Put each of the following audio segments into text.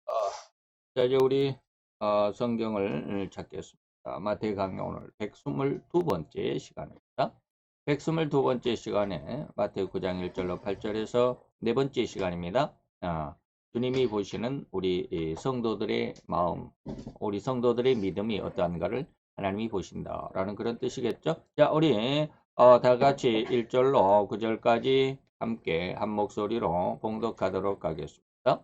어, 자, 이제 우리 성경을 찾겠습니다. 마태강의 오늘 122번째 시간입니다. 122번째 시간에 마태 9장 1절로 8절에서 네 번째 시간입니다. 주님이 보시는 우리 성도들의 마음, 우리 성도들의 믿음이 어떠한가를 하나님이 보신다라는 그런 뜻이겠죠. 자, 우리 다 같이 1절로 9절까지 함께 한 목소리로 봉독하도록 하겠습니다.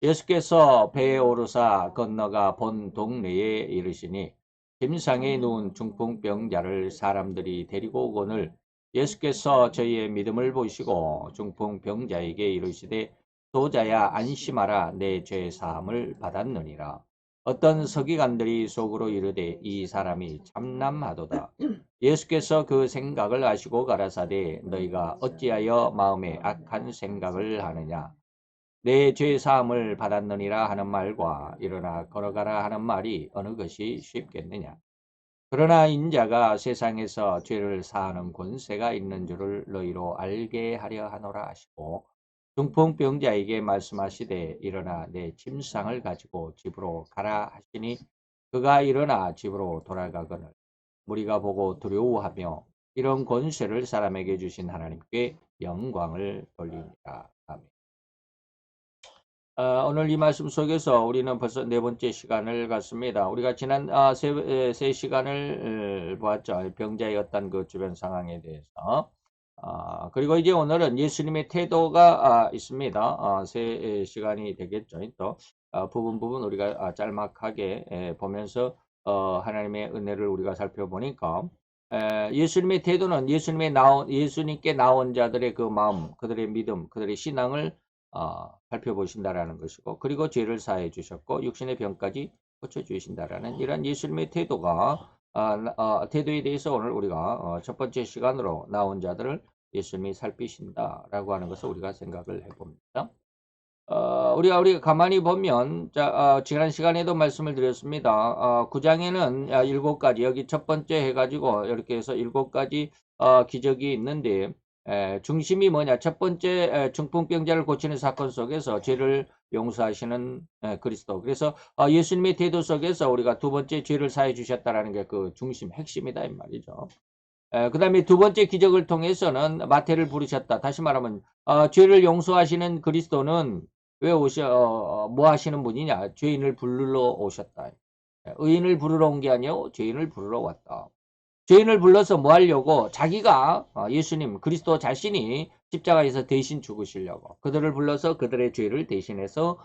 예수께서 배에 오르사 건너가 본 동네에 이르시니 침상에 누운 중풍병자를 사람들이 데리고 오거늘 예수께서 저희의 믿음을 보시고 중풍병자에게 이르시되 소자야 안심하라 내 죄 사함을 받았느니라. 어떤 서기관들이 속으로 이르되 이 사람이 참남하도다. 예수께서 그 생각을 아시고 가라사대 너희가 어찌하여 마음에 악한 생각을 하느냐. 내 죄 사함을 받았느니라 하는 말과 일어나 걸어가라 하는 말이 어느 것이 쉽겠느냐. 그러나 인자가 세상에서 죄를 사하는 권세가 있는 줄을 너희로 알게 하려 하노라 하시고 중풍병자에게 말씀하시되 일어나 내 침상을 가지고 집으로 가라 하시니 그가 일어나 집으로 돌아가거늘 무리가 보고 두려워하며 이런 권세를 사람에게 주신 하나님께 영광을 돌리니라. 아멘. 오늘 이 말씀 속에서 우리는 벌써 네 번째 시간을 갖습니다. 우리가 지난 세 시간을 보았죠. 병자의 어떤 그 주변 상황에 대해서. 그리고 이제 오늘은 예수님의 태도가 있습니다. 세 시간이 되겠죠. 또 부분 우리가 짤막하게 보면서 하나님의 은혜를 우리가 살펴보니까 예수님의 태도는 예수님께 나온 자들의 그 마음, 그들의 믿음, 그들의 신앙을 살펴보신다라는 것이고, 그리고 죄를 사해 주셨고 육신의 병까지 고쳐 주신다라는 이런 예수님의 태도가 태도에 대해서 오늘 우리가 첫 번째 시간으로 나온 자들을 예수님이 살피신다라고 하는 것을 우리가 생각을 해봅니다. 우리가 가만히 보면, 지난 시간에도 말씀을 드렸습니다. 9장에는 7가지, 여기 첫 번째 해가지고 이렇게 해서 7가지 기적이 있는데, 중심이 뭐냐? 첫 번째 중풍병자를 고치는 사건 속에서 죄를 용서하시는 그리스도. 그래서 예수님의 태도 속에서 우리가 두 번째 죄를 사해 주셨다라는 게 그 중심, 핵심이다 이 말이죠. 그 다음에 두 번째 기적을 통해서는 마태를 부르셨다. 다시 말하면 죄를 용서하시는 그리스도는 뭐 하시는 분이냐? 죄인을 부르러 오셨다. 의인을 부르러 온 게 아니요 죄인을 부르러 왔다. 죄인을 불러서 뭐 하려고? 자기가 예수님 그리스도 자신이 십자가에서 대신 죽으시려고 그들을 불러서 그들의 죄를 대신해서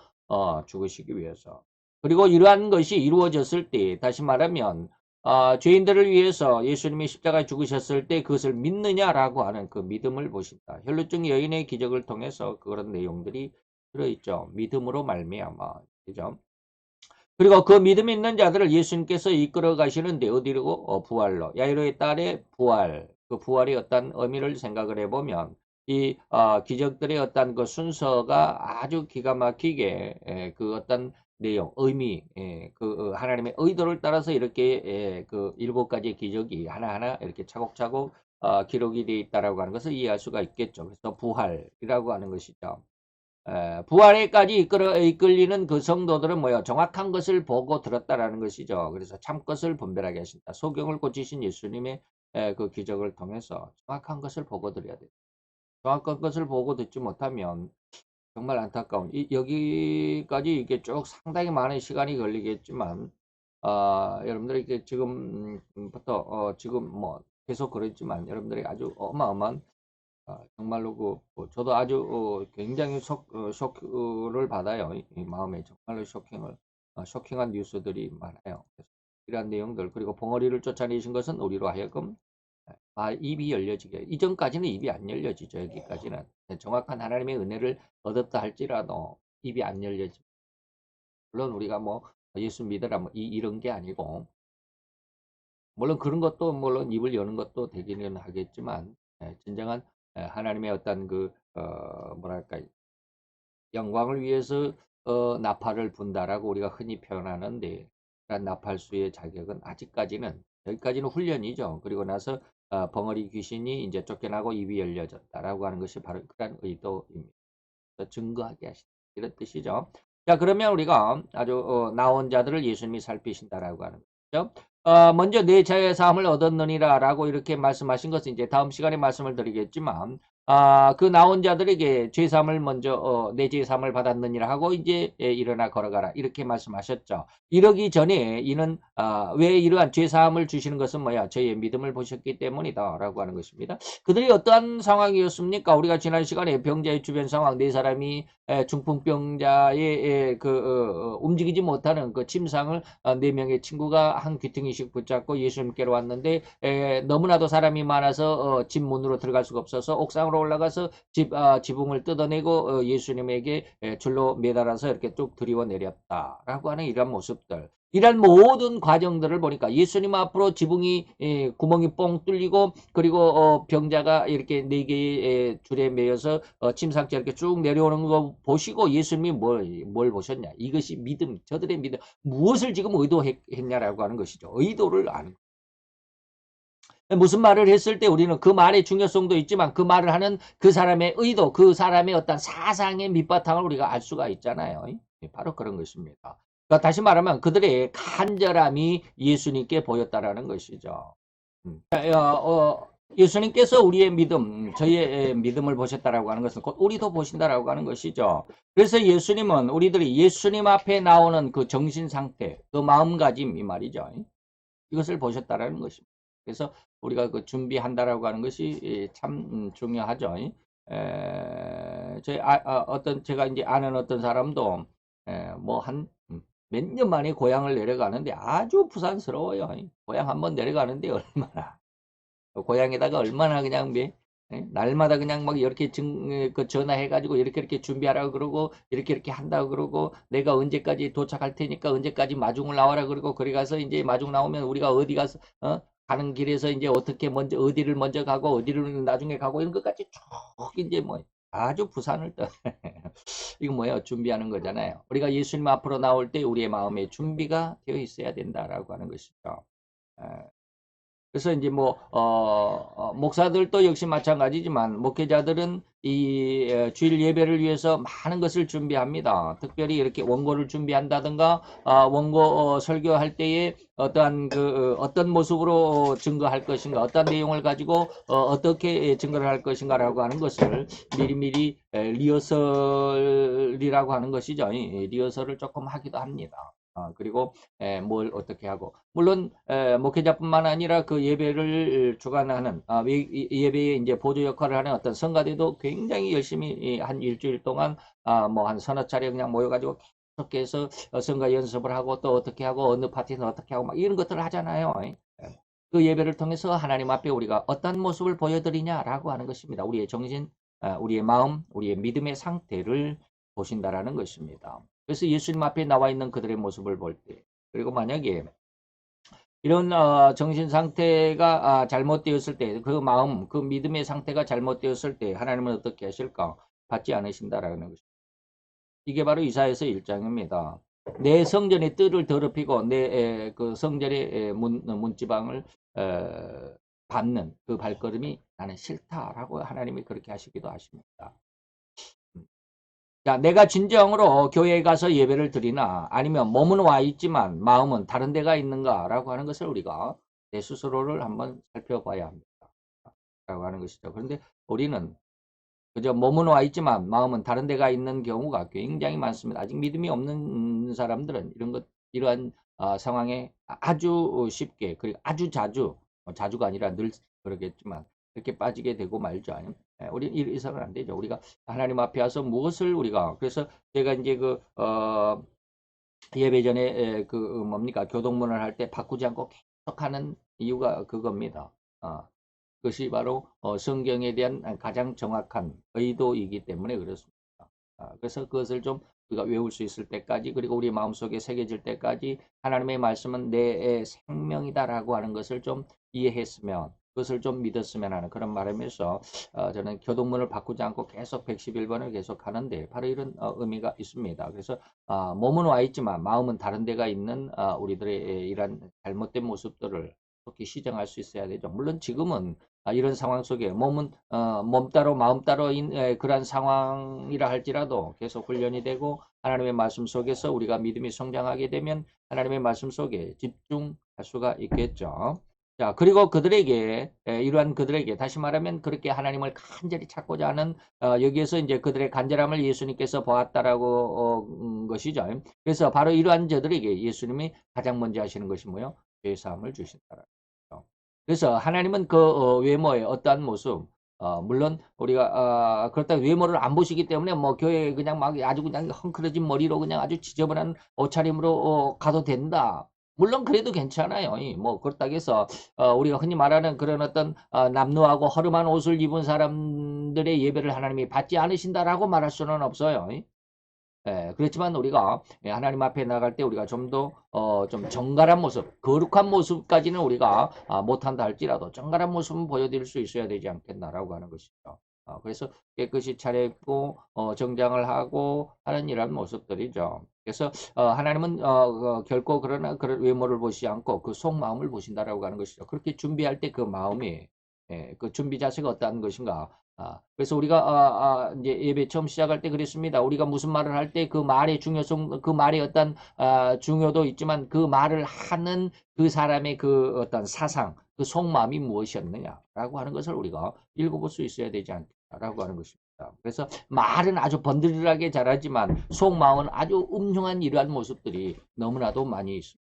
죽으시기 위해서. 그리고 이러한 것이 이루어졌을 때 다시 말하면 죄인들을 위해서 예수님이 십자가에 죽으셨을 때 그것을 믿느냐라고 하는 그 믿음을 보신다. 혈루증 여인의 기적을 통해서 그런 내용들이 들어있죠. 믿음으로 말미암아. 그죠? 그리고 그 믿음이 있는 자들을 예수님께서 이끌어 가시는데 어디로? 부활로. 야이로의 딸의 부활. 그 부활의 어떤 의미를 생각을 해보면 이 기적들의 어떤 그 순서가 아주 기가 막히게 그 어떤 내용, 의미, 그 하나님의 의도를 따라서 이렇게 그 7가지 기적이 하나하나 이렇게 차곡차곡 기록이 되어 있다라고 하는 것을 이해할 수가 있겠죠. 그래서 부활이라고 하는 것이죠. 부활에까지 이끌리는 그 성도들은 뭐예요? 정확한 것을 보고 들었다라는 것이죠. 그래서 참 것을 분별하게 하신다. 소경을 고치신 예수님의 그 기적을 통해서 정확한 것을 보고 들어야 돼요. 정확한 것을 보고 듣지 못하면 정말 안타까운 여기까지 이게 쭉 상당히 많은 시간이 걸리겠지만 여러분들이 이렇게 지금부터 지금 뭐 계속 그랬지만 여러분들이 아주 어마어마한 정말로 저도 아주 굉장히 쇼크를 받아요. 이 마음에 정말로 쇼킹한 뉴스들이 많아요. 그래서 이러한 내용들 그리고 벙어리를 쫓아내신 것은 우리로 하여금 입이 열려지게 이전까지는 입이 안 열려지죠. 여기까지는 정확한 하나님의 은혜를 얻었다 할지라도 입이 안 열려지. 물론 우리가 뭐 예수 믿으라 뭐 이런 게 아니고 물론 그런 것도 물론 입을 여는 것도 되기는 하겠지만 진정한 하나님의 어떤 그 뭐랄까 영광을 위해서 나팔을 분다라고 우리가 흔히 표현하는데 그런 나팔수의 자격은 아직까지는 여기까지는 훈련이죠. 그리고 나서 벙어리 귀신이 이제 쫓겨나고 입이 열려졌다라고 하는 것이 바로 그런 의도입니다. 증거하게 하신다 이런 뜻이죠. 자, 그러면 우리가 아주 나온 자들을 예수님이 살피신다라고 하는 거죠. 먼저 내 자의 사함을 얻었느니라라고 이렇게 말씀하신 것은 이제 다음 시간에 말씀을 드리겠지만, 그 나온 자들에게 죄 사함을 먼저 내 죄 사함을 받았느니라 하고 이제 일어나 걸어가라 이렇게 말씀하셨죠. 이러기 전에 이는 왜 이러한 죄 사함을 주시는 것은 뭐야? 저희의 믿음을 보셨기 때문이다라고 하는 것입니다. 그들이 어떠한 상황이었습니까? 우리가 지난 시간에 병자의 주변 상황 네 사람이 중풍병자의 움직이지 못하는 그 침상을 네 명의 친구가 한 귀퉁이씩 붙잡고 예수님께로 왔는데 너무나도 사람이 많아서 집 문으로 들어갈 수가 없어서 옥상으로 올라가서 지붕을 뜯어내고 예수님에게 줄로 매달아서 이렇게 쭉 들이워 내렸다라고 하는 이런 모습들. 이런 모든 과정들을 보니까 예수님 앞으로 지붕이 구멍이 뻥 뚫리고 그리고 병자가 이렇게 네 개의 줄에 매여서 침상째 이렇게 쭉 내려오는 거 보시고 예수님이 뭘 보셨냐? 이것이 믿음, 저들의 믿음. 무엇을 지금 의도했냐라고 하는 것이죠. 의도를 아는. 무슨 말을 했을 때 우리는 그 말의 중요성도 있지만 그 말을 하는 그 사람의 의도, 그 사람의 어떤 사상의 밑바탕을 우리가 알 수가 있잖아요. 바로 그런 것입니다. 그러니까 다시 말하면 그들의 간절함이 예수님께 보였다라는 것이죠. 예수님께서 우리의 믿음, 저희의 믿음을 보셨다라고 하는 것은 곧 우리도 보신다라고 하는 것이죠. 그래서 예수님은 우리들이 예수님 앞에 나오는 그 정신 상태, 그 마음가짐 이 말이죠. 이것을 보셨다라는 것입니다. 그래서 우리가 그 준비한다라고 하는 것이 참 중요하죠. 어떤 제가 이제 아는 어떤 사람도 뭐 한 몇 년 만에 고향을 내려가는데 아주 부산스러워요. 고향 한번 내려가는데 얼마나 고향에다가 얼마나 그냥 날마다 그냥 막 이렇게 그 전화해가지고 이렇게 준비하라고 그러고 이렇게 한다고 그러고 내가 언제까지 도착할 테니까 언제까지 마중을 나와라 그러고 그래 가서 이제 마중 나오면 우리가 어디 가서 가는 길에서 이제 어떻게 먼저 어디를 먼저 가고 어디를 나중에 가고 이런 것까지 쭉 이제 뭐 아주 부산을 떠 이거 뭐예요? 준비하는 거잖아요. 우리가 예수님 앞으로 나올 때 우리의 마음에 준비가 되어 있어야 된다라고 하는 것이죠. 그래서 이제 목사들도 역시 마찬가지지만 목회자들은 이 주일 예배를 위해서 많은 것을 준비합니다. 특별히 이렇게 원고를 준비한다든가 원고 설교할 때에 어떤 모습으로 증거할 것인가, 어떤 내용을 가지고 어떻게 증거를 할 것인가라고 하는 것을 미리미리 리허설이라고 하는 것이죠. 리허설을 조금 하기도 합니다. 그리고 뭘 어떻게 하고 물론 목회자뿐만 아니라 그 예배를 주관하는 예배에 이제 보조 역할을 하는 어떤 성가대도 굉장히 열심히 한 일주일 동안 뭐 한 서너 차례 그냥 모여가지고 계속해서 성가 연습을 하고 또 어떻게 하고 어느 파티는 어떻게 하고 막 이런 것들을 하잖아요. 그 예배를 통해서 하나님 앞에 우리가 어떤 모습을 보여드리냐라고 하는 것입니다. 우리의 정신, 우리의 마음, 우리의 믿음의 상태를 보신다라는 것입니다. 그래서 예수님 앞에 나와 있는 그들의 모습을 볼 때, 그리고 만약에 이런 정신 상태가 잘못되었을 때, 그 마음, 그 믿음의 상태가 잘못되었을 때 하나님은 어떻게 하실까? 받지 않으신다라는 것입니다. 이게 바로 이사야서 1장입니다. 내 성전의 뜰을 더럽히고 내 그 성전의 문지방을 밟는 그 발걸음이 나는 싫다라고 하나님이 그렇게 하시기도 하십니다. 자, 내가 진정으로 교회에 가서 예배를 드리나 아니면 몸은 와 있지만 마음은 다른 데가 있는가라고 하는 것을 우리가 내 스스로를 한번 살펴봐야 합니다. 라고 하는 것이죠. 그런데 우리는 그저 몸은 와 있지만 마음은 다른 데가 있는 경우가 굉장히 많습니다. 아직 믿음이 없는 사람들은 이러한 상황에 아주 쉽게 그리고 아주 자주 자주가 아니라 늘 그러겠지만 이렇게 빠지게 되고 말죠. 우리 이래서는 안 되죠. 우리가 하나님 앞에 와서 무엇을 우리가 그래서 제가 이제 예배 전에 뭡니까 교동문을 할 때 바꾸지 않고 계속하는 이유가 그겁니다. 그것이 바로 성경에 대한 가장 정확한 의도이기 때문에 그렇습니다. 그래서 그것을 좀 우리가 외울 수 있을 때까지 그리고 우리 마음속에 새겨질 때까지 하나님의 말씀은 내 생명이다라고 하는 것을 좀 이해했으면 그것을 좀 믿었으면 하는 그런 바람에서 저는 교동문을 바꾸지 않고 계속 111번을 계속 하는데 바로 이런 의미가 있습니다. 그래서 몸은 와 있지만 마음은 다른 데가 있는 우리들의 이런 잘못된 모습들을 그렇게 시정할 수 있어야 되죠. 물론 지금은 이런 상황 속에 몸은 몸 따로 마음 따로인 그러한 상황이라 할지라도 계속 훈련이 되고 하나님의 말씀 속에서 우리가 믿음이 성장하게 되면 하나님의 말씀 속에 집중할 수가 있겠죠. 자, 그리고 그들에게, 이러한 그들에게, 다시 말하면 그렇게 하나님을 간절히 찾고자 하는, 여기에서 이제 그들의 간절함을 예수님께서 보았다라고, 것이죠. 그래서 바로 이러한 저들에게 예수님이 가장 먼저 하시는 것이 뭐요? 죄사함을 주신다라는 거죠. 그래서 하나님은 그, 외모의 어떠한 모습, 물론 우리가, 그렇다고 외모를 안 보시기 때문에 뭐 교회에 그냥 막 아주 그냥 헝클어진 머리로 그냥 아주 지저분한 옷차림으로, 가도 된다. 물론 그래도 괜찮아요. 뭐 그렇다고 해서 우리가 흔히 말하는 그런 어떤 남루하고 허름한 옷을 입은 사람들의 예배를 하나님이 받지 않으신다라고 말할 수는 없어요. 예, 그렇지만 우리가 하나님 앞에 나갈 때 우리가 좀 더 좀 정갈한 모습, 거룩한 모습까지는 우리가 못한다 할지라도 정갈한 모습은 보여드릴 수 있어야 되지 않겠나라고 하는 것이죠. 그래서 깨끗이 차려입고 정장을 하고 하는 이런 모습들이죠. 그래서 하나님은 결코 그런 외모를 보시지 않고 그 속마음을 보신다라고 하는 것이죠. 그렇게 준비할 때 그 마음이 그 준비 자세가 어떠한 것인가? 그래서 우리가 이제 예배 처음 시작할 때 그랬습니다. 우리가 무슨 말을 할 때 그 말의 중요성, 그 말의 어떤 중요도 있지만 그 말을 하는 그 사람의 그 어떤 사상, 그 속마음이 무엇이었느냐라고 하는 것을 우리가 읽어볼 수 있어야 되지 않겠다라고 하는 것입니다. 그래서 말은 아주 번들하게 잘하지만 속마음은 아주 음흉한 이러한 모습들이 너무나도 많이 있습니다.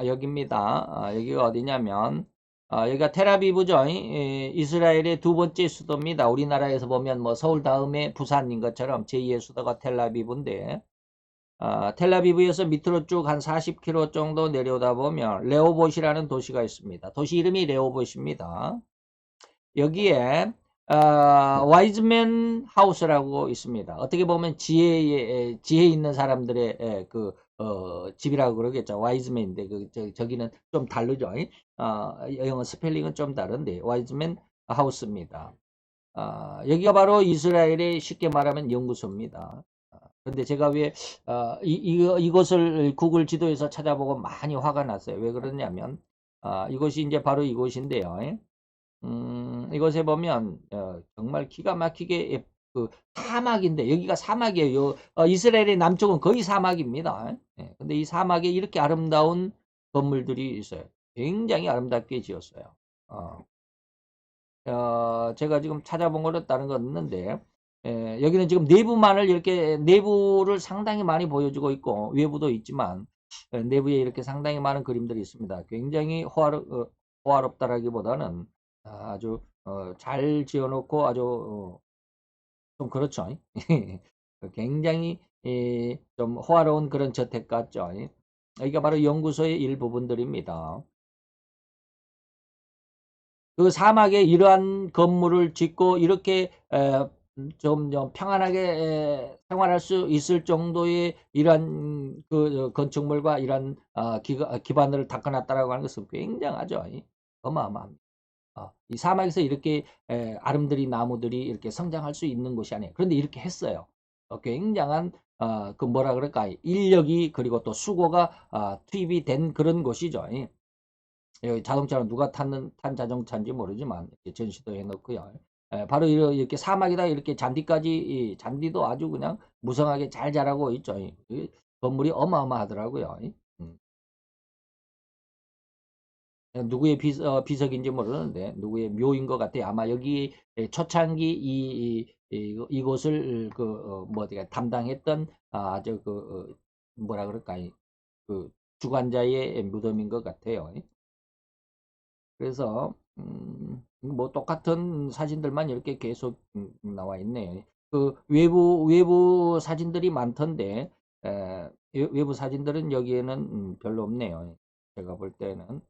여기입니다. 여기가 어디냐면 여기가 텔아비브죠. 이스라엘의 두 번째 수도입니다. 우리나라에서 보면 뭐 서울 다음에 부산인 것처럼 제2의 수도가 텔아비브인데 텔아비브에서 밑으로 쭉 한 40km 정도 내려오다 보면 레호봇이라는 도시가 있습니다. 도시 이름이 레호봇입니다. 여기에 와이즈맨 하우스라고 있습니다. 어떻게 보면 지혜 있는 사람들의 그 집이라고 그러겠죠. 와이즈맨인데 저기는 좀 다르죠. 영어 스펠링은 좀 다른데 와이즈맨 하우스입니다. 여기가 바로 이스라엘의 쉽게 말하면 연구소입니다. 근데 제가 왜 이것을 구글 지도에서 찾아보고 많이 화가 났어요. 왜 그러냐면 이것이 이제 바로 이곳인데요. 이것에 보면 정말 기가 막히게 그 사막인데 여기가 사막이에요. 이스라엘의 남쪽은 거의 사막입니다. 근데 이 사막에 이렇게 아름다운 건물들이 있어요. 굉장히 아름답게 지었어요. 제가 지금 찾아본 거는 다른 거 없는데 여기는 지금 내부만을 이렇게 내부를 상당히 많이 보여주고 있고 외부도 있지만 내부에 이렇게 상당히 많은 그림들이 있습니다. 굉장히 호화롭다라기보다는 아주 잘 지어놓고 아주 좀 그렇죠. 굉장히 좀 호화로운 그런 저택 같죠. 여기가 바로 연구소의 일부분들입니다. 그 사막에 이러한 건물을 짓고 이렇게 좀 평안하게 생활할 수 있을 정도의 이러한 그 건축물과 이러한 기반을 닦아놨다라고 하는 것은 굉장하죠. 어마어마합니다. 이 사막에서 이렇게 아름드리 나무들이 이렇게 성장할 수 있는 곳이 아니에요. 그런데 이렇게 했어요. 굉장한 그 뭐라 그럴까 인력이 그리고 또 수고가 투입이 된 그런 곳이죠. 자동차는 누가 탄 자동차인지 모르지만 전시도 해놓고요. 바로 이렇게 사막에다 이렇게 잔디까지 잔디도 아주 그냥 무성하게 잘 자라고 있죠. 건물이 어마어마하더라고요. 누구의 비석인지 모르는데 누구의 묘인 것 같아요. 아마 여기 초창기 이곳을 뭐 어디가 담당했던 저그 뭐라 그럴까 그 주관자의 무덤인 것 같아요. 그래서 뭐 똑같은 사진들만 이렇게 계속 나와 있네요. 그 외부 사진들이 많던데 외부 사진들은 여기에는 별로 없네요. 제가 볼 때는.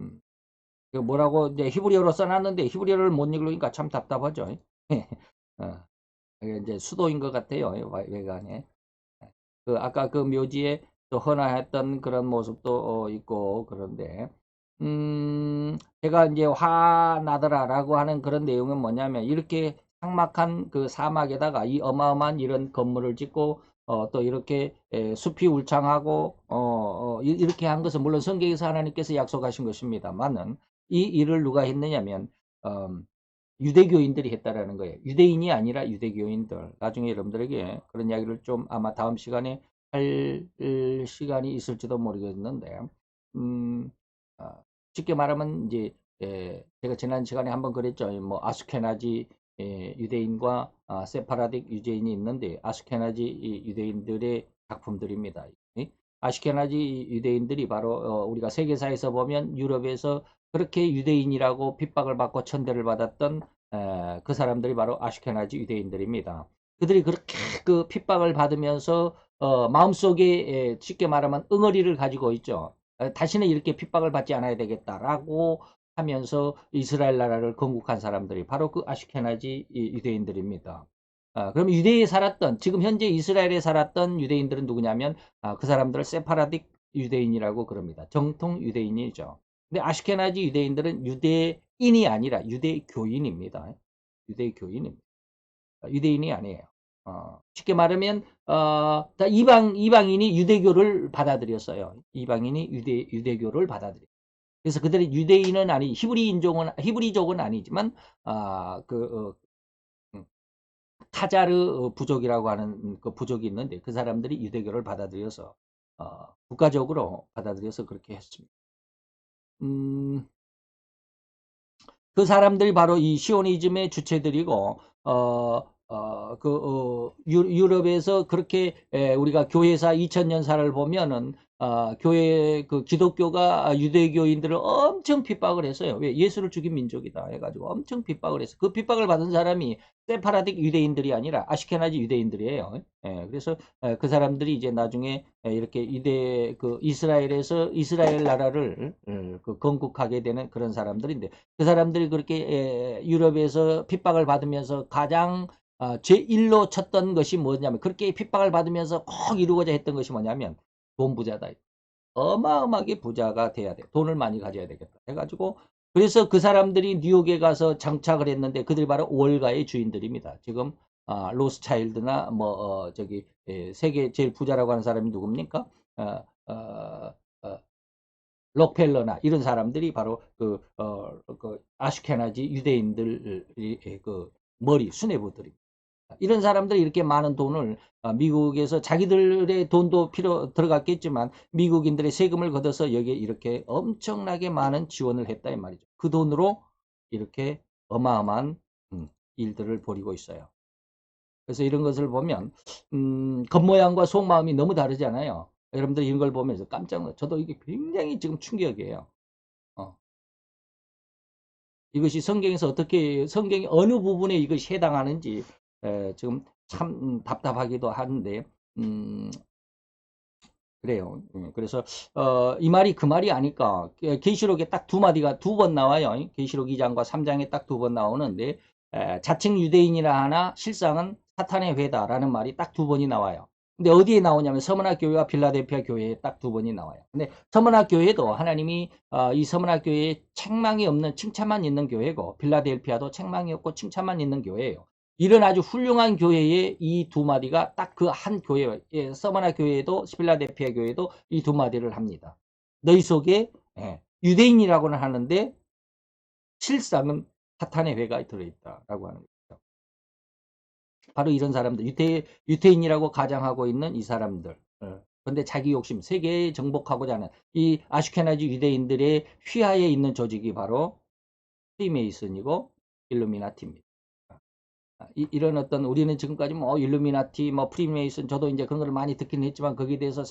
음. 그 뭐라고 이제 히브리어로 써놨는데 히브리어를 못 읽으니까 참 답답하죠. 어, 이게 이제 수도인 것 같아요. 외관에. 그 아까 그 묘지에 또 헌화했던 그런 모습도 있고 그런데 제가 이제 화나더라라고 하는 그런 내용은 뭐냐면 이렇게 삭막한 그 사막에다가 이 어마어마한 이런 건물을 짓고 또 이렇게 숲이 울창하고 이렇게 한 것은 물론 성경에서 하나님께서 약속하신 것입니다만은 이 일을 누가 했느냐면 유대교인들이 했다라는 거예요. 유대인이 아니라 유대교인들. 나중에 여러분들에게 그런 이야기를 좀 아마 다음 시간에 할 시간이 있을지도 모르겠는데, 음, 아, 쉽게 말하면 이제 제가 지난 시간에 한번 그랬죠. 뭐 아스케나지 유대인과 세파라딕 유대인이 있는데 아스케나지 유대인들의 작품들입니다. 아시케나지 유대인들이 바로 우리가 세계사에서 보면 유럽에서 그렇게 유대인이라고 핍박을 받고 천대를 받았던 그 사람들이 바로 아시케나지 유대인들입니다. 그들이 그렇게 그 핍박을 받으면서 마음속에 쉽게 말하면 응어리를 가지고 있죠. 다시는 이렇게 핍박을 받지 않아야 되겠다라고 하면서 이스라엘 나라를 건국한 사람들이 바로 그 아시케나지 유대인들입니다. 그럼 유대에 살았던 지금 현재 이스라엘에 살았던 유대인들은 누구냐면 그 사람들을 세파라딕 유대인이라고 그럽니다. 정통 유대인이죠. 근데 아시케나지 유대인들은 유대인이 아니라 유대교인입니다. 유대교인입니다. 유대인이 아니에요. 쉽게 말하면 이방인이 유대교를 받아들였어요. 이방인이 유대교를 받아들였어요. 그래서 그들이 유대인은 아니 히브리족은 아니지만 그 타자르 부족이라고 하는 그 부족이 있는데 그 사람들이 유대교를 받아들여서 국가적으로 받아들여서 그렇게 했습니다. 그 사람들이 바로 이 시오니즘의 주체들이고 유럽에서 그렇게 우리가 교회사 2000년사를 보면은 교회 그 기독교가 유대교인들을 엄청 핍박을 했어요. 왜? 예수를 죽인 민족이다 해가지고 엄청 핍박을 했어. 그 핍박을 받은 사람이 세파라딕 유대인들이 아니라 아시케나지 유대인들이에요. 그래서 그 사람들이 이제 나중에 이렇게 그 이스라엘에서 이스라엘 나라를 그 건국하게 되는 그런 사람들인데 그 사람들이 그렇게 유럽에서 핍박을 받으면서 가장 제1로 쳤던 것이 뭐냐면 그렇게 핍박을 받으면서 꼭 이루고자 했던 것이 뭐냐면 돈 부자다. 어마어마하게 부자가 돼야 돼. 돈을 많이 가져야 되겠다. 해가지고 그래서 그 사람들이 뉴욕에 가서 장착을 했는데 그들이 바로 월가의 주인들입니다. 지금 로스차일드나 뭐 저기 세계 제일 부자라고 하는 사람이 누굽니까? 어, 어, 어, 록펠러나 이런 사람들이 바로 그 아슈케나지 유대인들의 그 머리 수뇌부들입니다. 이런 사람들이 이렇게 많은 돈을 미국에서 자기들의 돈도 필요 들어갔겠지만 미국인들의 세금을 걷어서 여기에 이렇게 엄청나게 많은 지원을 했다 이 말이죠. 그 돈으로 이렇게 어마어마한 일들을 벌이고 있어요. 그래서 이런 것을 보면 겉모양과 속마음이 너무 다르잖아요. 여러분들 이런 걸 보면서 깜짝 놀라. 저도 이게 굉장히 지금 충격이에요. 어. 이것이 성경에서 어떻게 성경의 어느 부분에 이것이 해당하는지 지금 참 답답하기도 한데 그래요. 그래서 이 말이 그 말이 아닐까. 계시록에 딱 두 마디가 두 번 나와요. 계시록 2장과 3장에 딱 두 번 나오는데 자칭 유대인이라 하나 실상은 사탄의 회다라는 말이 딱 두 번이 나와요. 근데 어디에 나오냐면 서머나 교회와 빌라델피아 교회에 딱 두 번이 나와요. 근데 서머나 교회도 하나님이 이 서머나 교회에 책망이 없는 칭찬만 있는 교회고 빌라델피아도 책망이 없고 칭찬만 있는 교회예요. 이런 아주 훌륭한 교회에 이 두 마디가 딱 그 한 교회, 서머나 교회도 스필라델피아 교회도 이 두 마디를 합니다. 너희 속에 유대인이라고는 하는데 실상은 사탄의 회가 들어있다라고 하는 거죠. 바로 이런 사람들, 유태인이라고 가장하고 있는 이 사람들. 그런데 자기 욕심, 세계에 정복하고자 하는 이 아슈케나지 유대인들의 휘하에 있는 조직이 바로 프리메이슨이고 일루미나티입니다. 이런 어떤 우리는 지금까지 뭐 일루미나티 뭐 프리메이슨 저도 이제 그런 걸 많이 듣긴 했지만 거기에 대해서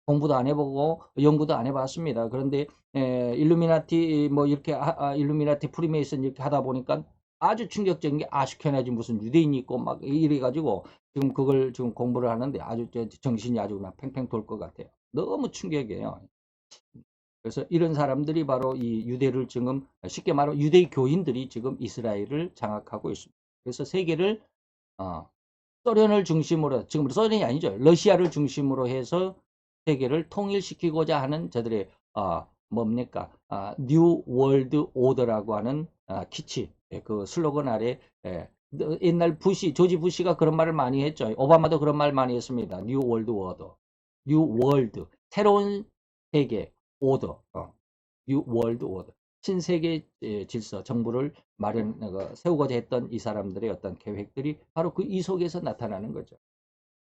공부도 안 해보고 연구도 안 해봤습니다. 그런데 일루미나티 뭐 이렇게 일루미나티 프리메이슨 이렇게 하다 보니까 아주 충격적인 게 아시케나지 무슨 유대인이 있고 막 이래 가지고 지금 그걸 지금 공부를 하는데 아주 정신이 아주 그냥 팽팽 돌 것 같아요. 너무 충격이에요. 그래서 이런 사람들이 바로 이 유대를 지금 쉽게 말하면 유대 교인들이 지금 이스라엘을 장악하고 있습니다. 그래서 세계를 소련을 중심으로 지금 소련이 아니죠. 러시아를 중심으로 해서 세계를 통일시키고자 하는 저들의 뭡니까 뉴 월드 오더라고 하는 키치 그 슬로건 아래 옛날 조지 부시가 그런 말을 많이 했죠. 오바마도 그런 말 많이 했습니다. 뉴 월드 오더. 뉴 월드. 새로운 세계 오더. 뉴 월드 오더. 신세계 질서, 정부를 세우고자 했던 이 사람들의 어떤 계획들이 바로 그 이 속에서 나타나는 거죠.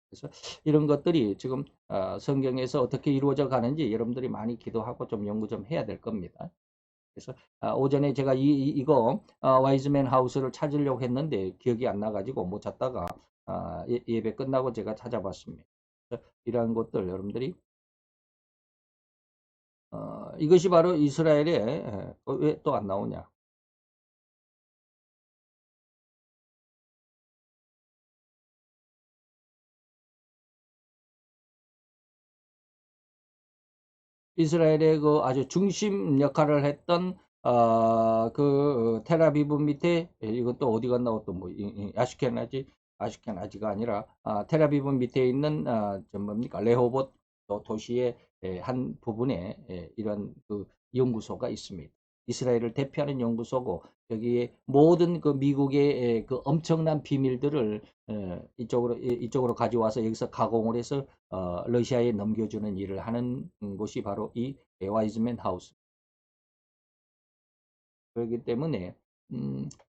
그래서 이런 것들이 지금 성경에서 어떻게 이루어져 가는지 여러분들이 많이 기도하고 좀 연구 좀 해야 될 겁니다. 그래서 오전에 제가 이거 와이즈맨 하우스를 찾으려고 했는데 기억이 안 나가지고 못 찾다가 예배 끝나고 제가 찾아봤습니다. 이러한 것들 여러분들이 이것이 바로 이스라엘의 왜 또 안 나오냐? 이스라엘의 그 아주 중심 역할을 했던 그 텔아비브 밑에 이것도 어디 갔나 또 아슈케나지가 아니라 텔아비브 밑에 있는 뭡니까 레호봇 도시의 한 부분에 이런 그 연구소가 있습니다. 이스라엘을 대표하는 연구소고 여기에 모든 그 미국의 그 엄청난 비밀들을 이쪽으로 가져와서 여기서 가공을 해서 러시아에 넘겨주는 일을 하는 곳이 바로 이 와이즈맨 하우스. 그렇기 때문에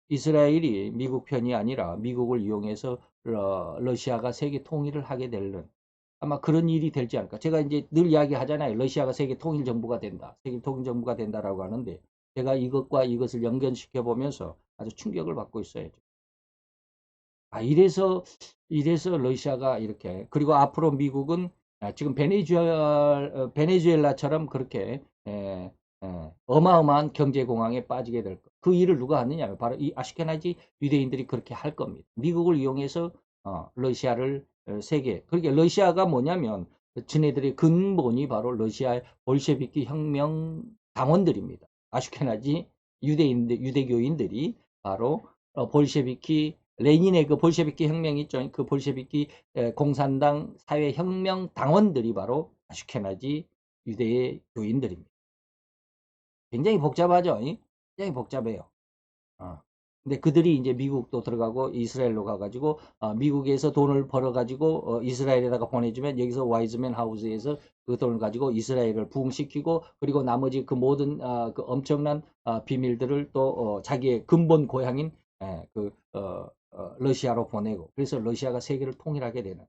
이스라엘이 미국 편이 아니라 미국을 이용해서 러시아가 세계 통일을 하게 되는 아마 그런 일이 될지 않을까. 제가 이제 늘 이야기하잖아요. 러시아가 세계 통일 정부가 된다. 세계 통일 정부가 된다라고 하는데 제가 이것과 이것을 연결시켜 보면서 아주 충격을 받고 있어요. 이래서 러시아가 이렇게 그리고 앞으로 미국은 지금 베네수엘라처럼 그렇게 어마어마한 경제 공황에 빠지게 될 거. 그 일을 누가 하느냐? 바로 이 아시케나지 유대인들이 그렇게 할 겁니다. 미국을 이용해서 러시아를 세계. 그러니까 러시아가 뭐냐면 지네들의 근본이 바로 러시아의 볼셰비키 혁명 당원들입니다. 아시케나지 유대교인들이 바로 볼셰비키 레닌의 그 볼셰비키 혁명 있죠. 그 볼셰비키 공산당 사회혁명 당원들이 바로 아슈케나지 유대의 교인들입니다. 굉장히 복잡하죠. 굉장히 복잡해요. 근데 그들이 이제 미국도 들어가고 이스라엘로 가가지고 미국에서 돈을 벌어가지고 이스라엘에다가 보내주면 여기서 와이즈맨 하우스에서 그 돈을 가지고 이스라엘을 부흥시키고 그리고 나머지 그 모든 그 엄청난 비밀들을 또 자기의 근본 고향인 그 러시아로 보내고 그래서 러시아가 세계를 통일하게 되는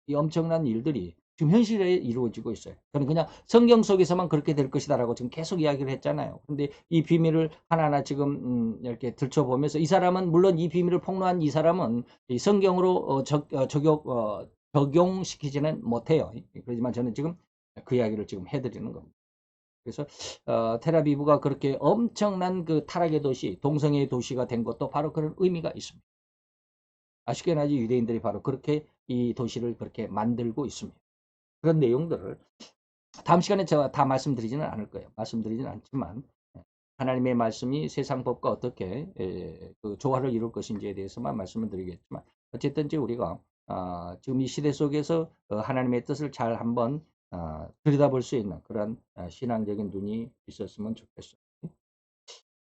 이 엄청난 일들이 지금 현실에 이루어지고 있어요. 저는 그냥 성경 속에서만 그렇게 될 것이다라고 지금 계속 이야기를 했잖아요. 근데 이 비밀을 하나하나 지금 이렇게 들춰보면서 이 사람은 물론 이 비밀을 폭로한 이 사람은 이 성경으로 적용시키지는 못해요. 그렇지만 저는 지금 그 이야기를 지금 해드리는 겁니다. 그래서 텔아비브가 그렇게 엄청난 그 타락의 도시, 동성애의 도시가 된 것도 바로 그런 의미가 있습니다. 아시케나지 유대인들이 바로 그렇게 이 도시를 그렇게 만들고 있습니다. 그런 내용들을 다음 시간에 제가 다 말씀드리지는 않을 거예요. 말씀드리지는 않지만 하나님의 말씀이 세상 법과 어떻게 그 조화를 이룰 것인지에 대해서만 말씀을 드리겠지만 어쨌든 우리가 지금 이 시대 속에서 하나님의 뜻을 잘 한번 들여다볼 수 있는 그런 신앙적인 눈이 있었으면 좋겠어요.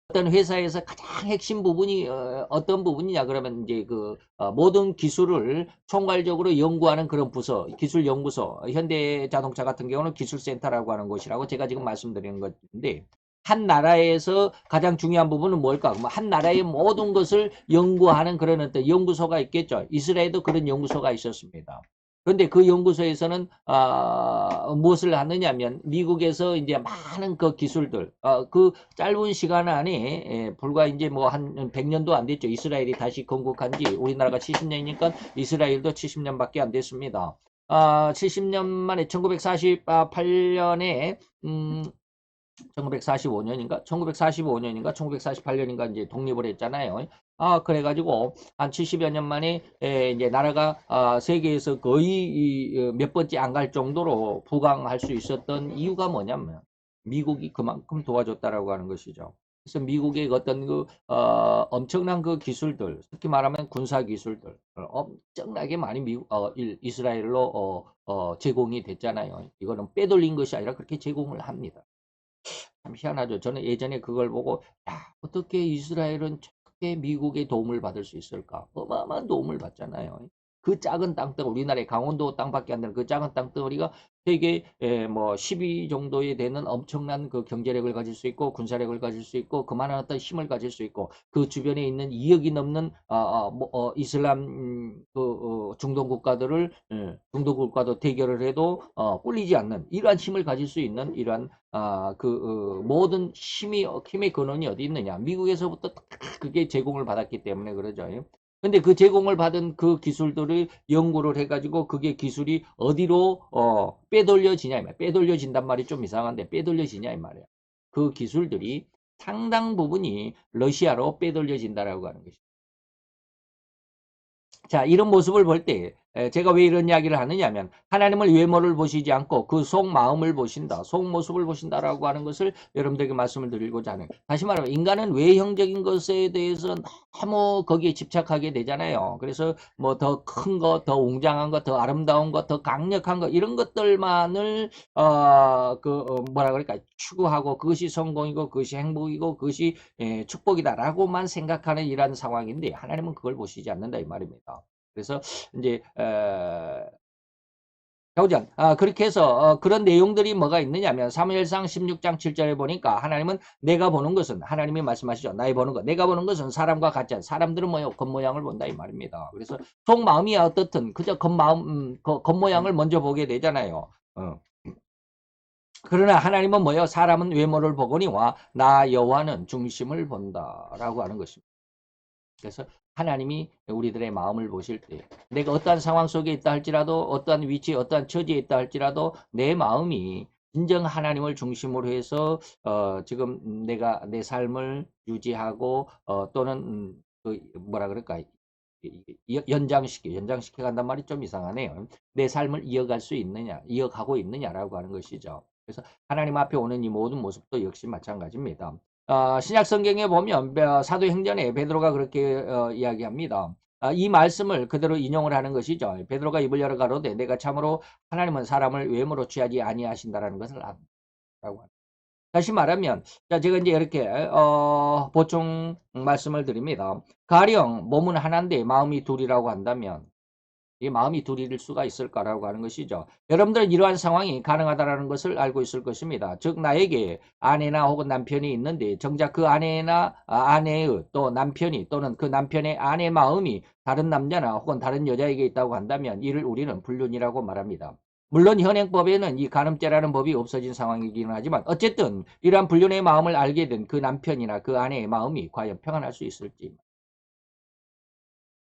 어떤 회사에서 가장 핵심 부분이 어떤 부분이냐 그러면 이제 그 모든 기술을 총괄적으로 연구하는 그런 부서, 기술연구소, 현대자동차 같은 경우는 기술센터라고 하는 곳이라고 제가 지금 말씀드리는 건데 한 나라에서 가장 중요한 부분은 뭘까? 한 나라의 모든 것을 연구하는 그런 어떤 연구소가 있겠죠. 이스라엘도 그런 연구소가 있었습니다. 그런데 그 연구소에서는 무엇을 하느냐면 미국에서 이제 많은 그 기술들 그 짧은 시간 안에 불과 이제 뭐 한 100년도 안 됐죠. 이스라엘이 다시 건국한 지 우리나라가 70년이니까 이스라엘도 70년밖에 안 됐습니다. 70년 만에 1948년에 1945년인가 1945년인가 1948년인가 이제 독립을 했잖아요. 그래가지고 한 70여 년 만에 이제 나라가 세계에서 거의 몇 번째 안 갈 정도로 부강할 수 있었던 이유가 뭐냐면 미국이 그만큼 도와줬다라고 하는 것이죠. 그래서 미국의 어떤 그 엄청난 그 기술들, 특히 말하면 군사 기술들 엄청나게 많이 이스라엘로 제공이 됐잖아요. 이거는 빼돌린 것이 아니라 그렇게 제공을 합니다. 참 희한하죠. 저는 예전에 그걸 보고 야, 어떻게 이스라엘은 어떻게 미국의 도움을 받을 수 있을까? 어마어마한 도움을 받잖아요. 그 작은 땅덩어리, 우리나라의 강원도 땅밖에 안 되는 그 작은 땅덩어리가 세계 뭐 10위 정도에 되는 엄청난 그 경제력을 가질 수 있고 군사력을 가질 수 있고 그만한 어떤 힘을 가질 수 있고 그 주변에 있는 2억이 넘는 이슬람 중동 국가들을 중동 국가도 대결을 해도 꿀리지 않는 이러한 힘을 가질 수 있는 이러한 모든 힘의 근원이 어디 있느냐? 미국에서부터 그게 제공을 받았기 때문에 그러죠. 근데 그 제공을 받은 그 기술들을 연구를 해가지고 그게 기술이 어디로 빼돌려지냐 이 말이야. 빼돌려진단 말이 좀 이상한데 빼돌려지냐 이 말이야. 그 기술들이 상당 부분이 러시아로 빼돌려진다라고 하는 것이죠. 자, 이런 모습을 볼 때 제가 왜 이런 이야기를 하느냐 하면 하나님을 외모를 보시지 않고 그 속마음을 보신다. 속모습을 보신다라고 하는 것을 여러분들에게 말씀을 드리고자 하는. 다시 말하면 인간은 외형적인 것에 대해서 너무 거기에 집착하게 되잖아요. 그래서 뭐 더 큰 거, 더 웅장한 거, 더 아름다운 거, 더 강력한 거 이런 것들만을 뭐라 그럴까 추구하고 그것이 성공이고 그것이 행복이고 그것이 축복이다라고만 생각하는 이러한 상황인데 하나님은 그걸 보시지 않는다 이 말입니다. 그래서 이제 교전 그렇게 해서 그런 내용들이 뭐가 있느냐면 사무엘상 16장 7절에 보니까 하나님은 내가 보는 것은 하나님이 말씀하시죠. 나의 보는 것 내가 보는 것은 사람과 같지 않아. 사람들은 뭐요 겉모양을 본다 이 말입니다. 그래서 속마음이 어떻든 그저 겉마음 겉모양을 먼저 보게 되잖아요. 그러나 하나님은 뭐요 사람은 외모를 보거니와 나 여호와는 중심을 본다라고 하는 것입니다. 그래서 하나님이 우리들의 마음을 보실 때 내가 어떠한 상황 속에 있다 할지라도 어떠한 위치 어떠한 처지에 있다 할지라도 내 마음이 진정 하나님을 중심으로 해서 지금 내가 내 삶을 유지하고 또는 그 뭐라 그럴까 연장시켜 간단 말이 좀 이상하네요. 내 삶을 이어갈 수 있느냐 이어가고 있느냐라고 하는 것이죠. 그래서 하나님 앞에 오는 이 모든 모습도 역시 마찬가지입니다. 신약 성경에 보면 사도행전에 베드로가 그렇게 이야기합니다. 이 말씀을 그대로 인용을 하는 것이죠. 베드로가 입을 열어 가로되 내가 참으로 하나님은 사람을 외모로 취하지 아니하신다라는 것을 라고 합니다. 다시 말하면 자 제가 이제 이렇게 보충 말씀을 드립니다. 가령 몸은 하나인데 마음이 둘이라고 한다면 이 마음이 둘일 수가 있을까라고 하는 것이죠. 여러분들은 이러한 상황이 가능하다라는 것을 알고 있을 것입니다. 즉 나에게 아내나 혹은 남편이 있는데 정작 그 아내나 아내의 또 남편이 또는 그 남편의 아내 마음이 다른 남자나 혹은 다른 여자에게 있다고 한다면 이를 우리는 불륜이라고 말합니다. 물론 현행법에는 이 간음죄라는 법이 없어진 상황이기는 하지만 어쨌든 이러한 불륜의 마음을 알게 된 그 남편이나 그 아내의 마음이 과연 평안할 수 있을지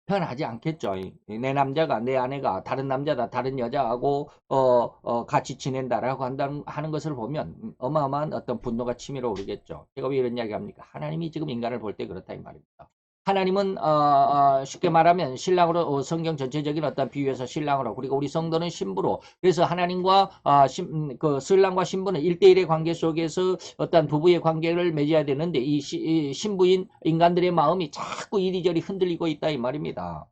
편하지 않겠죠. 내 남자가 내 아내가 다른 남자다 다른 여자하고 같이 지낸다라고 하는 것을 보면 어마어마한 어떤 분노가 치밀어 오르겠죠. 제가 왜 이런 이야기 합니까? 하나님이 지금 인간을 볼 때 그렇다 이 말입니다. 하나님은 쉽게 말하면 신랑으로 성경 전체적인 어떤 비유에서 신랑으로 그리고 우리 성도는 신부로 그래서 하나님과 그 신랑과 신부는 1대1의 관계 속에서 어떤 부부의 관계를 맺어야 되는데 이 신부인 인간들의 마음이 자꾸 이리저리 흔들리고 있다 이 말입니다.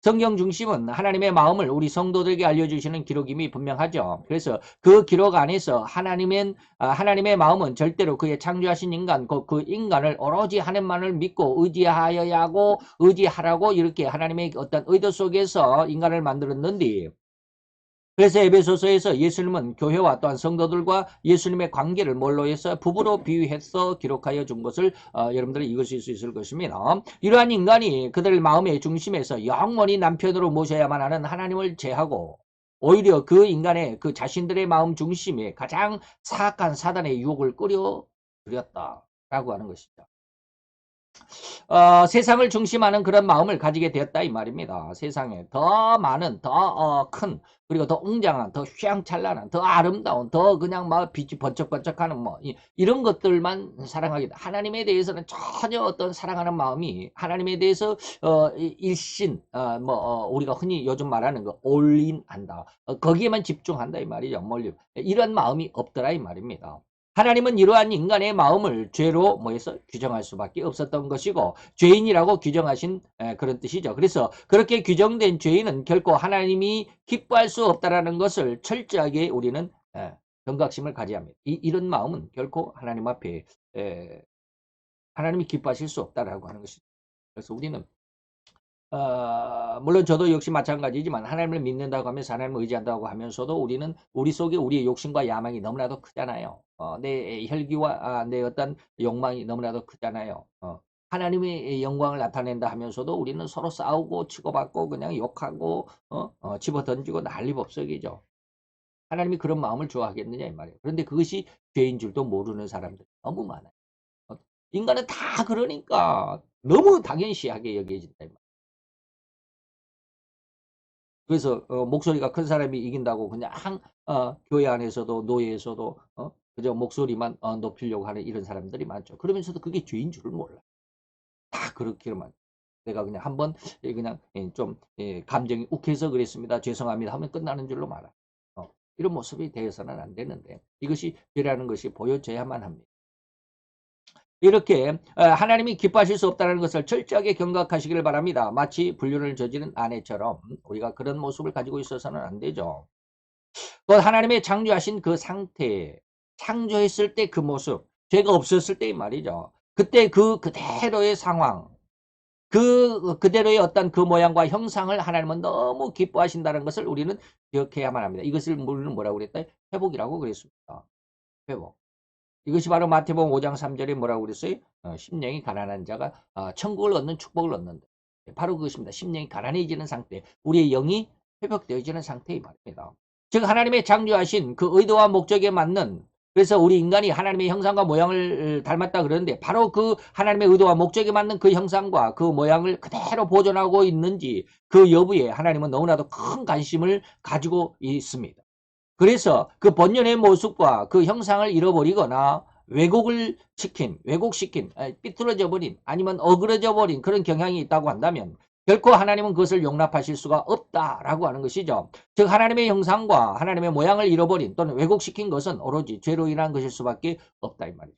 성경 중심은 하나님의 마음을 우리 성도들에게 알려주시는 기록임이 분명하죠. 그래서 그 기록 안에서 하나님의 마음은 절대로 그의 창조하신 인간, 그 인간을 오로지 하나님만을 믿고 의지하여야 하고 의지하라고 이렇게 하나님의 어떤 의도 속에서 인간을 만들었는데 그래서 에베소서에서 예수님은 교회와 또한 성도들과 예수님의 관계를 뭘로 해서 부부로 비유해서 기록하여 준 것을 여러분들이 읽으실 수 있을 것입니다. 이러한 인간이 그들 마음의 중심에서 영원히 남편으로 모셔야만 하는 하나님을 제하고 오히려 그 인간의 그 자신들의 마음 중심에 가장 사악한 사단의 유혹을 끌어들였다라고 하는 것이죠. 세상을 중심하는 그런 마음을 가지게 되었다 이 말입니다. 세상에 더 많은 더 큰 그리고 더 웅장한 더 휘황찬란한 더 아름다운 더 그냥 막 빛이 번쩍번쩍하는 뭐 이런 것들만 사랑하겠다. 하나님에 대해서는 전혀 어떤 사랑하는 마음이 하나님에 대해서 일신 우리가 흔히 요즘 말하는 거 올인한다. 거기에만 집중한다 이 말이죠. 이런 마음이 없더라 이 말입니다. 하나님은 이러한 인간의 마음을 죄로 뭐해서 규정할 수밖에 없었던 것이고 죄인이라고 규정하신 그런 뜻이죠. 그래서 그렇게 규정된 죄인은 결코 하나님이 기뻐할 수 없다라는 것을 철저하게 우리는 경각심을 가져야 합니다. 이런 마음은 결코 하나님 앞에 하나님이 기뻐하실 수 없다라고 하는 것이죠. 그래서 우리는 물론 저도 역시 마찬가지지만 하나님을 믿는다고 하면서 하나님을 의지한다고 하면서도 우리는 우리 속에 우리의 욕심과 야망이 너무나도 크잖아요. 내 혈기와 내 어떤 욕망이 너무나도 크잖아요. 하나님의 영광을 나타낸다 하면서도 우리는 서로 싸우고 치고받고 그냥 욕하고 집어던지고 난리법석이죠. 하나님이 그런 마음을 좋아하겠느냐 이 말이에요. 그런데 그것이 죄인 줄도 모르는 사람들이 너무 많아요. 어, 인간은 다 그러니까 너무 당연시하게 여겨진다 이 말이에요. 그래서 목소리가 큰 사람이 이긴다고 그냥 교회 안에서도 노예에서도 그저 목소리만 높이려고 하는 이런 사람들이 많죠. 그러면서도 그게 죄인 줄을 몰라. 다 그렇게만. 내가 그냥 한번 그냥 좀 감정이 욱해서 그랬습니다. 죄송합니다 하면 끝나는 줄로 말아. 이런 모습이 되어서는 안 되는데 이것이 죄라는 것이 보여져야만 합니다. 이렇게 하나님이 기뻐하실 수 없다는 것을 철저하게 경각하시기를 바랍니다. 마치 불륜을 저지른 아내처럼 우리가 그런 모습을 가지고 있어서는 안 되죠. 또 하나님의 창조하신 그 상태, 창조했을 때 그 모습, 죄가 없었을 때의 말이죠. 그때 그대로의 상황, 그대로의 어떤 그 모양과 형상을 하나님은 너무 기뻐하신다는 것을 우리는 기억해야만 합니다. 이것을 우리는 뭐라고 그랬다? 회복이라고 그랬습니다. 회복. 이것이 바로 마태복음 5장 3절에 뭐라고 그랬어요? 심령이 가난한 자가 천국을 얻는 축복을 얻는다. 바로 그것입니다. 심령이 가난해지는 상태, 우리의 영이 회복되어지는 상태이 말입니다. 즉 하나님의 창조하신 그 의도와 목적에 맞는, 그래서 우리 인간이 하나님의 형상과 모양을 닮았다 그러는데 바로 그 하나님의 의도와 목적에 맞는 그 형상과 그 모양을 그대로 보존하고 있는지 그 여부에 하나님은 너무나도 큰 관심을 가지고 있습니다. 그래서 그 본연의 모습과 그 형상을 잃어버리거나 왜곡시킨, 삐뚤어져 버린, 아니면 어그러져 버린 그런 경향이 있다고 한다면 결코 하나님은 그것을 용납하실 수가 없다라고 하는 것이죠. 즉 하나님의 형상과 하나님의 모양을 잃어버린 또는 왜곡시킨 것은 오로지 죄로 인한 것일 수밖에 없다 이 말이죠.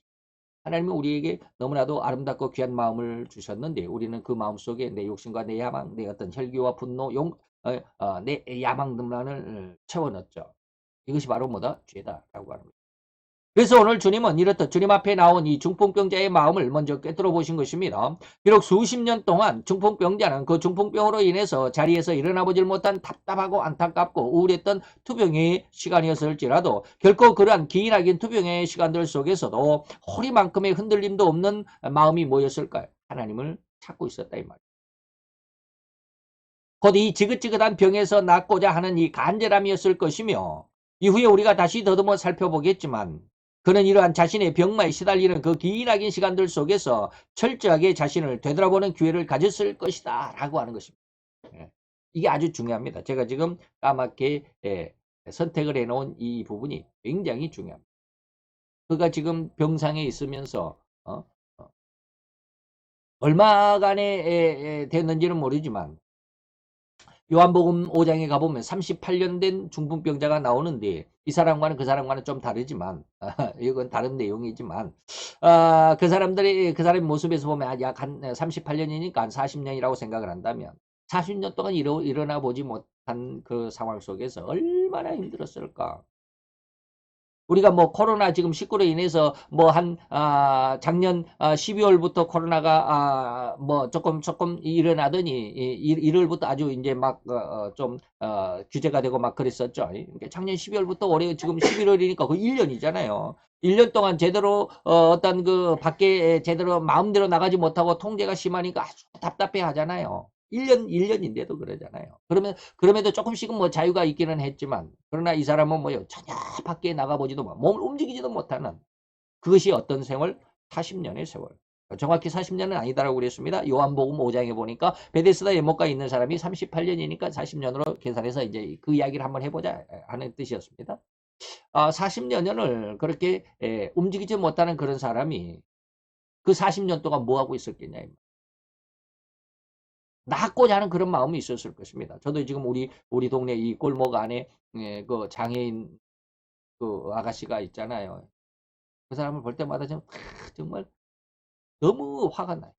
하나님은 우리에게 너무나도 아름답고 귀한 마음을 주셨는데 우리는 그 마음 속에 내 욕심과 내 야망, 내 어떤 혈기와 분노, 내 야망들만을 채워넣었죠. 이것이 바로 뭐다? 죄다라고 하는 거죠. 그래서 오늘 주님은 이렇듯 주님 앞에 나온 이 중풍병자의 마음을 먼저 꿰뚫어 보신 것입니다. 비록 수십 년 동안 중풍병자는 그 중풍병으로 인해서 자리에서 일어나 보질 못한 답답하고 안타깝고 우울했던 투병의 시간이었을지라도 결코 그러한 기나긴 투병의 시간들 속에서도 허리만큼의 흔들림도 없는 마음이 뭐였을까요? 하나님을 찾고 있었다 이 말이에요. 곧 이 지긋지긋한 병에서 낫고자 하는 이 간절함이었을 것이며 이후에 우리가 다시 더듬어 살펴보겠지만 그는 이러한 자신의 병마에 시달리는 그 기나긴 시간들 속에서 철저하게 자신을 되돌아보는 기회를 가졌을 것이다 라고 하는 것입니다. 예. 이게 아주 중요합니다. 제가 지금 까맣게 선택을 해놓은 이 부분이 굉장히 중요합니다. 그가 지금 병상에 있으면서 얼마간에 됐는지는 모르지만 요한복음 5장에 가보면 38년 된 중풍병자가 나오는데 이 사람과는 그 사람과는 좀 다르지만 이건 다른 내용이지만 그 사람의 모습에서 보면 약 한 38년이니까 한 40년이라고 생각을 한다면 40년 동안 일어나 보지 못한 그 상황 속에서 얼마나 힘들었을까. 우리가 뭐 코로나 지금 19로 인해서 뭐 한 작년 12월부터 코로나가 뭐 조금 일어나더니 1월부터 아주 이제 막 좀 규제가 되고 막 그랬었죠. 그러니까 작년 12월부터 올해 지금 11월이니까 그 1년이잖아요. 1년 동안 제대로 어떤 그 밖에 제대로 마음대로 나가지 못하고 통제가 심하니까 아주 답답해 하잖아요. 1년인데도 그러잖아요. 그럼에도 조금씩은 뭐 자유가 있기는 했지만, 그러나 이 사람은 뭐요? 전혀 밖에 나가보지도 못, 몸을 움직이지도 못하는 그것이 어떤 세월? 40년의 세월. 정확히 40년은 아니다라고 그랬습니다. 요한복음 5장에 보니까 베데스다 연못가에 있는 사람이 38년이니까 40년으로 계산해서 이제 그 이야기를 한번 해보자 하는 뜻이었습니다. 40년을 그렇게 움직이지 못하는 그런 사람이 그 40년 동안 뭐 하고 있었겠냐. 낫고자 하는 그런 마음이 있었을 것입니다. 저도 지금 우리 동네 이 골목 안에 그 장애인 그 아가씨가 있잖아요. 그 사람을 볼 때마다 정말 너무 화가 나요.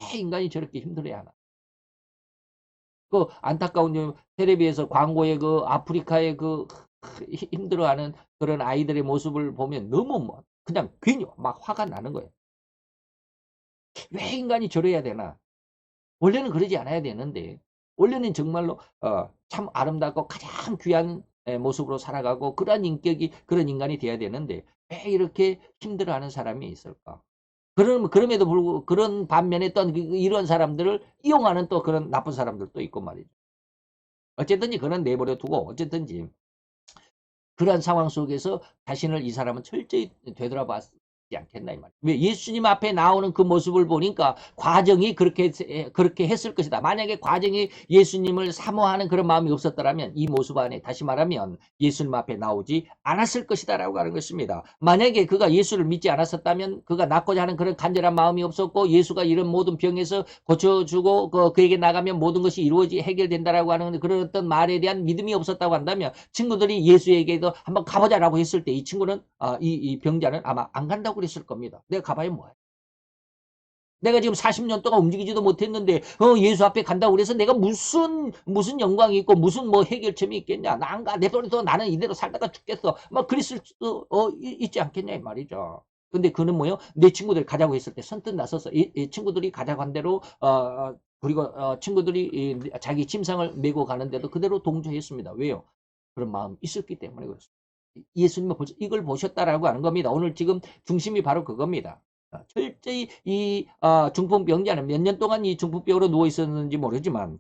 왜 인간이 저렇게 힘들어야 하나. 그 안타까운 텔레비에서 광고에 그 아프리카의 그 힘들어하는 그런 아이들의 모습을 보면 너무 뭐 그냥 괜히 막 화가 나는 거예요. 왜 인간이 저래야 되나. 원래는 그러지 않아야 되는데 원래는 정말로 참 아름답고 가장 귀한 모습으로 살아가고 그런 인격이 그런 인간이 돼야 되는데 왜 이렇게 힘들어하는 사람이 있을까? 그럼에도 불구하고 그런 반면에 또 이런 사람들을 이용하는 또 그런 나쁜 사람들도 있고 말이죠. 어쨌든지 그건 내버려 두고 어쨌든지 그러한 상황 속에서 자신을 이 사람은 철저히 되돌아봤지 않겠나 이 말이에요. 왜 예수님 앞에 나오는 그 모습을 보니까 과정이 그렇게 했을 것이다. 만약에 과정이 예수님을 사모하는 그런 마음이 없었더라면 이 모습 안에 다시 말하면 예수님 앞에 나오지 않았을 것이다라고 하는 것입니다. 만약에 그가 예수를 믿지 않았었다면 그가 낫고자 하는 그런 간절한 마음이 없었고 예수가 이런 모든 병에서 고쳐주고 그에게 나가면 모든 것이 해결된다라고 하는 그런 어떤 말에 대한 믿음이 없었다고 한다면 친구들이 예수에게도 한번 가보자라고 했을 때 이 친구는 이 병자는 아마 안 간다고 그랬을 겁니다. 내가 가봐야 뭐해. 내가 지금 40년 동안 움직이지도 못했는데 예수 앞에 간다고 그래서 내가 무슨 영광이 있고 무슨 뭐 해결점이 있겠냐. 나 안 가. 내버려둬. 나는 이대로 살다가 죽겠어. 막 그랬을 수도 있지 않겠냐 이 말이죠. 근데 그는 뭐요? 내 친구들이 가자고 했을 때 선뜻 나서서 이 친구들이 가자고 한 대로 그리고 친구들이 자기 침상을 메고 가는데도 그대로 동조했습니다. 왜요? 그런 마음이 있었기 때문에 그렇습니다. 예수님은 이걸 보셨다라고 하는 겁니다. 오늘 지금 중심이 바로 그겁니다. 철저히 이 중풍병자는 몇 년 동안 이 중풍병으로 누워 있었는지 모르지만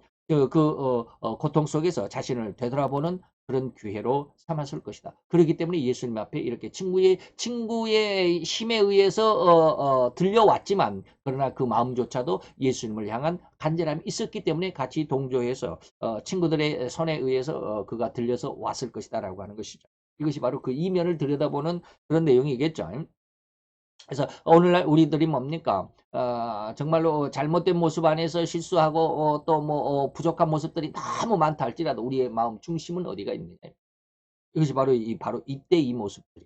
고통 속에서 자신을 되돌아보는 그런 기회로 삼았을 것이다. 그렇기 때문에 예수님 앞에 이렇게 친구의 힘에 의해서 들려왔지만 그러나 그 마음조차도 예수님을 향한 간절함이 있었기 때문에 같이 동조해서 친구들의 손에 의해서 그가 들려서 왔을 것이다라고 하는 것이죠. 이것이 바로 그 이면을 들여다보는 그런 내용이겠죠. 그래서 오늘날 우리들이 뭡니까? 정말로 잘못된 모습 안에서 실수하고 또 뭐 부족한 모습들이 너무 많다 할지라도 우리의 마음 중심은 어디가 있느냐. 이것이 바로 이때 이 모습들이.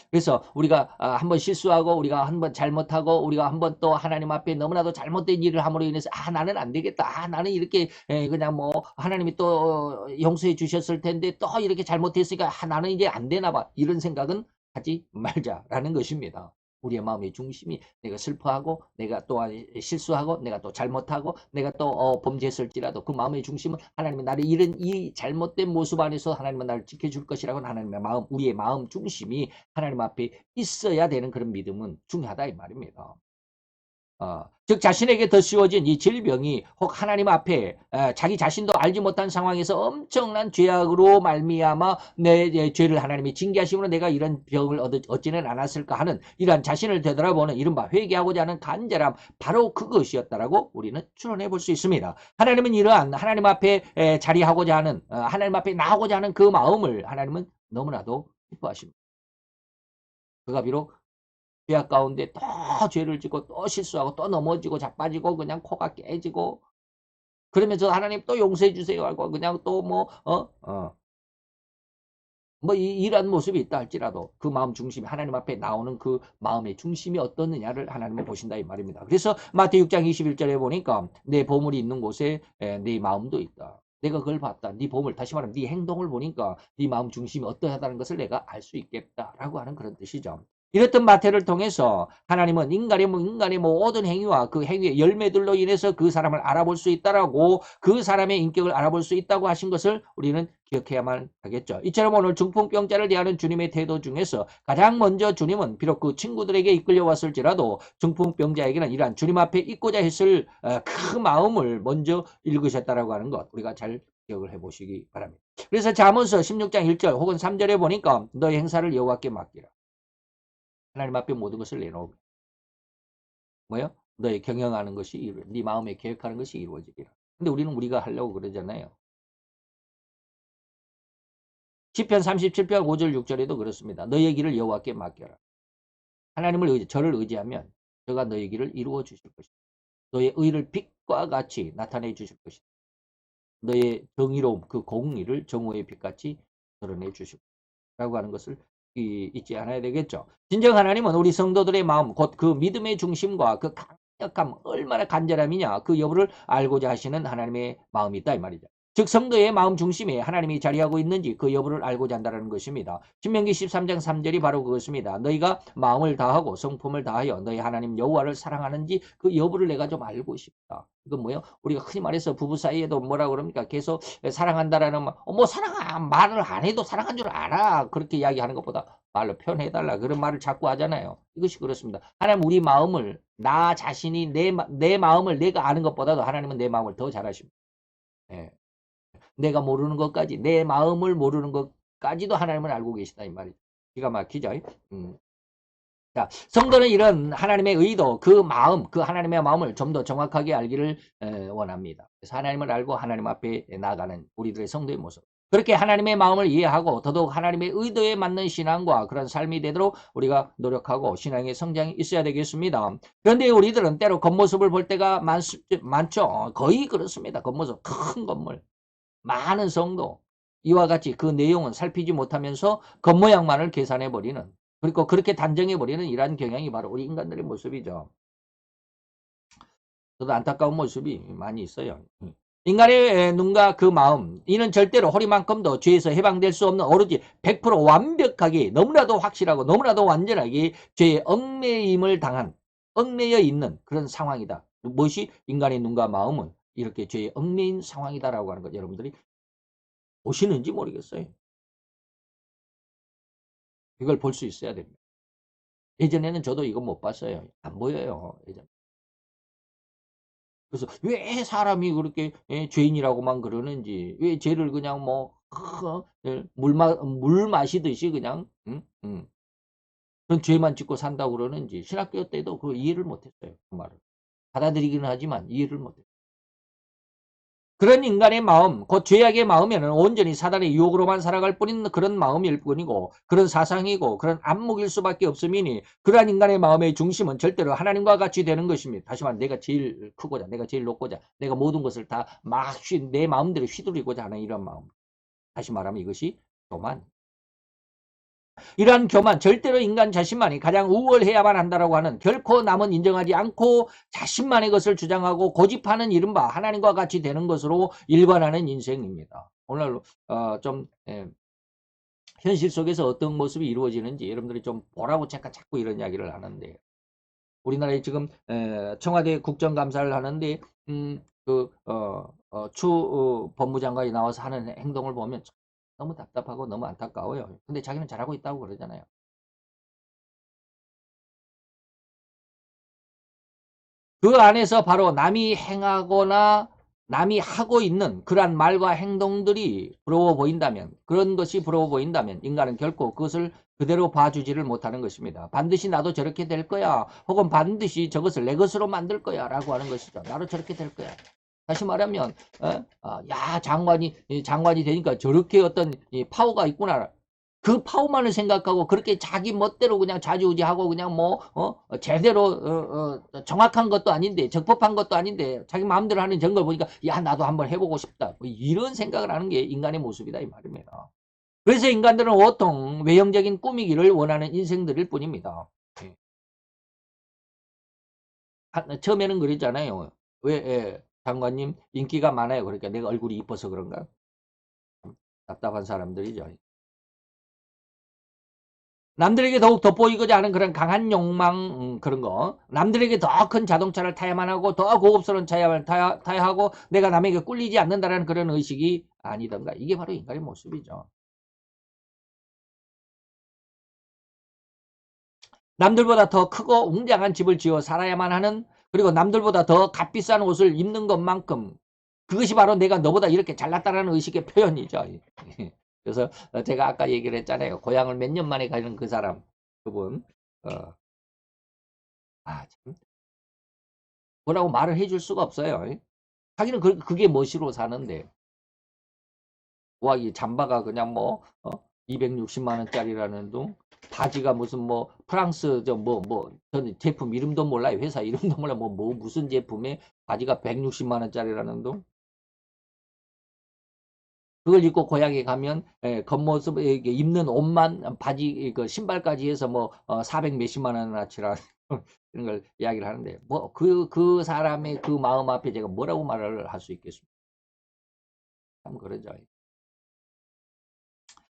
그래서 우리가 한번 실수하고 우리가 한번 잘못하고 우리가 한번 또 하나님 앞에 너무나도 잘못된 일을 함으로 인해서 나는 안 되겠다. 나는 이렇게 그냥 뭐 하나님이 또 용서해 주셨을 텐데 또 이렇게 잘못했으니까 나는 이제 안 되나 봐. 이런 생각은 하지 말자라는 것입니다. 우리의 마음의 중심이 내가 슬퍼하고 내가 또한 실수하고 내가 또 잘못하고 내가 또 범죄했을지라도 그 마음의 중심은 하나님은 나를 이런 이 잘못된 모습 안에서 하나님은 나를 지켜줄 것이라고 하나님의 마음 우리의 마음 중심이 하나님 앞에 있어야 되는 그런 믿음은 중요하다 이 말입니다. 즉 자신에게 더 씌워진 이 질병이 혹 하나님 앞에 자기 자신도 알지 못한 상황에서 엄청난 죄악으로 말미암아 내 죄를 하나님이 징계하심으로 내가 이런 병을 얻지는 않았을까 하는 이러한 자신을 되돌아보는 이른바 회개하고자 하는 간절함 바로 그것이었다라고 우리는 추론해 볼 수 있습니다. 하나님은 이러한 하나님 앞에 자리하고자 하는 하나님 앞에 나오고자 하는 그 마음을 하나님은 너무나도 기뻐하십니다. 그가 비록 죄악 가운데 또 죄를 짓고 또 실수하고 또 넘어지고 자빠지고 그냥 코가 깨지고 그러면서 하나님 또 용서해 주세요 하고 그냥 또 뭐 이런 모습이 있다 할지라도 그 마음 중심이 하나님 앞에 나오는 그 마음의 중심이 어떻느냐를 하나님은 보신다 이 말입니다. 그래서 마태복 6장 21절에 보니까 내 보물이 있는 곳에 네 마음도 있다. 내가 그걸 봤다. 네 보물 다시 말하면 네 행동을 보니까 네 마음 중심이 어떠하다는 것을 내가 알 수 있겠다라고 하는 그런 뜻이죠. 이렇듯 마태를 통해서 하나님은 인간의 모든 행위와 그 행위의 열매들로 인해서 그 사람을 알아볼 수 있다라고 그 사람의 인격을 알아볼 수 있다고 하신 것을 우리는 기억해야만 하겠죠. 이처럼 오늘 중풍병자를 대하는 주님의 태도 중에서 가장 먼저 주님은 비록 그 친구들에게 이끌려왔을지라도 중풍병자에게는 이러한 주님 앞에 있고자 했을 그 마음을 먼저 읽으셨다라고 하는 것 우리가 잘 기억을 해보시기 바랍니다. 그래서 잠언서 16장 1절 혹은 3절에 보니까 너의 행사를 여호와께 맡기라. 하나님 앞에 모든 것을 내놓고 뭐요? 너의 경영하는 것이 네 마음에 계획하는 것이 이루어지리라. 근데 우리가 하려고 그러잖아요. 시편 37편 5절 6절에도 그렇습니다. 너의 길을 여호와께 맡겨라. 저를 의지하면 저가 너의 길을 이루어 주실 것이다. 너의 의를 빛과 같이 나타내 주실 것이다. 너의 정의로움 그 공의를 정오의 빛같이 드러내 주실 것이다. 라고 하는 것을 잊지 않아야 되겠죠. 진정 하나님은 우리 성도들의 마음 곧 그 믿음의 중심과 그 강력함 얼마나 간절함이냐 그 여부를 알고자 하시는 하나님의 마음이 있다 이 말이죠. 즉 성도의 마음 중심에 하나님이 자리하고 있는지 그 여부를 알고자 한다는 것입니다. 신명기 13장 3절이 바로 그것입니다. 너희가 마음을 다하고 성품을 다하여 너희 하나님 여호와를 사랑하는지 그 여부를 내가 좀 알고 싶다. 이건 뭐예요? 우리가 흔히 말해서 부부 사이에도 뭐라 그럽니까? 계속 사랑한다라는 뭐 사랑 말을 안 해도 사랑한 줄 알아. 그렇게 이야기하는 것보다 말로 표현해달라. 그런 말을 자꾸 하잖아요. 이것이 그렇습니다. 하나님 우리 마음을 나 자신이 내 마음을 내가 아는 것보다도 하나님은 내 마음을 더 잘 아십니다. 예. 내가 모르는 것까지 내 마음을 모르는 것까지도 하나님은 알고 계시다 이 말이죠. 기가 막히죠. 자, 성도는 이런 하나님의 의도, 그 마음, 그 하나님의 마음을 좀 더 정확하게 알기를 원합니다. 그래서 하나님을 알고 하나님 앞에 나가는 우리들의 성도의 모습. 그렇게 하나님의 마음을 이해하고 더더욱 하나님의 의도에 맞는 신앙과 그런 삶이 되도록 우리가 노력하고 신앙의 성장이 있어야 되겠습니다. 그런데 우리들은 때로 겉모습을 볼 때가 많죠. 거의 그렇습니다. 겉모습, 큰 건물, 많은 성도. 이와 같이 그 내용은 살피지 못하면서 겉모양만을 계산해버리는 그리고 그렇게 단정해버리는 이러한 경향이 바로 우리 인간들의 모습이죠. 저도 안타까운 모습이 많이 있어요. 인간의 눈과 그 마음 이는 절대로 허리만큼도 죄에서 해방될 수 없는 오로지 100% 완벽하게 너무나도 확실하고 너무나도 완전하게 죄에 얽매여 있는 그런 상황이다. 무엇이 인간의 눈과 마음은 이렇게 죄에 얽매인 상황이다라고 하는 것 여러분들이 보시는지 모르겠어요. 이걸 볼 수 있어야 됩니다. 예전에는 저도 이거 못 봤어요. 안 보여요. 예전. 그래서 왜 사람이 그렇게 죄인이라고만 그러는지 왜 죄를 그냥 뭐 물 마시듯이 그냥 그런 죄만 짓고 산다고 그러는지 신학교 때도 그 이해를 못했어요. 그 말을 받아들이기는 하지만 이해를 못했어요. 그런 인간의 마음, 곧 죄악의 마음에는 온전히 사단의 유혹으로만 살아갈 뿐인 그런 마음일 뿐이고 그런 사상이고 그런 안목일 수밖에 없음이니 그러한 인간의 마음의 중심은 절대로 하나님과 같이 되는 것입니다. 다시 말하면 내가 제일 크고자 내가 제일 높고자 내가 모든 것을 다 막 내 마음대로 휘두르고자 하는 이런 마음. 다시 말하면 이것이 교만. 이러한 교만 절대로 인간 자신만이 가장 우월해야만 한다라고 하는 결코 남은 인정하지 않고 자신만의 것을 주장하고 고집하는 이른바 하나님과 같이 되는 것으로 일관하는 인생입니다. 오늘 좀 현실 속에서 어떤 모습이 이루어지는지 여러분들이 좀 보라고 제가 자꾸 이런 이야기를 하는데 우리나라에 지금 청와대 국정감사를 하는데 추 법무장관이 나와서 하는 행동을 보면 너무 답답하고 너무 안타까워요. 근데 자기는 잘하고 있다고 그러잖아요. 그 안에서 바로 남이 행하거나 남이 하고 있는 그러한 말과 행동들이 부러워 보인다면 그런 것이 부러워 보인다면 인간은 결코 그것을 그대로 봐주지를 못하는 것입니다. 반드시 나도 저렇게 될 거야. 혹은 반드시 저것을 내 것으로 만들 거야 라고 하는 것이죠. 나도 저렇게 될 거야. 다시 말하면 야 장관이 되니까 저렇게 어떤 파워가 있구나. 그 파워만을 생각하고 그렇게 자기 멋대로 그냥 좌지우지하고 그냥 제대로 정확한 것도 아닌데 적법한 것도 아닌데 자기 마음대로 하는 걸 보니까 야 나도 한번 해보고 싶다 뭐 이런 생각을 하는 게 인간의 모습이다 이 말입니다. 그래서 인간들은 보통 외형적인 꾸미기를 원하는 인생들일 뿐입니다. 예. 처음에는 그랬잖아요. 왜 장관님 인기가 많아요. 그러니까 내가 얼굴이 이뻐서 그런가? 답답한 사람들이죠. 남들에게 더욱 돋보이고자 하는 그런 강한 욕망 그런 거 남들에게 더 큰 자동차를 타야만 하고 더 고급스러운 차야만 타야 하고 내가 남에게 꿀리지 않는다는 그런 의식이 아니던가 이게 바로 인간의 모습이죠. 남들보다 더 크고 웅장한 집을 지어 살아야만 하는 그리고 남들보다 더 값비싼 옷을 입는 것만큼 그것이 바로 내가 너보다 이렇게 잘났다는 의식의 표현이죠. 그래서 제가 아까 얘기를 했잖아요. 고향을 몇 년 만에 가는 그 사람 그분 어, 참 뭐라고 말을 해줄 수가 없어요. 자기는 그게 멋이로 사는데 와 이 잠바가 그냥 260만 원짜리라는 둥 바지가 무슨 프랑스 저는 제품 이름도 몰라요. 회사 이름도 몰라 무슨 제품에 바지가 160만 원짜리라는 둥 그걸 입고 고향에 가면 겉모습 입는 옷만 바지 그 신발까지 해서 400 몇십만 원어치라 이런 걸 이야기를 하는데 그 사람의 그 마음 앞에 제가 뭐라고 말을 할 수 있겠습니까? 참 그러죠.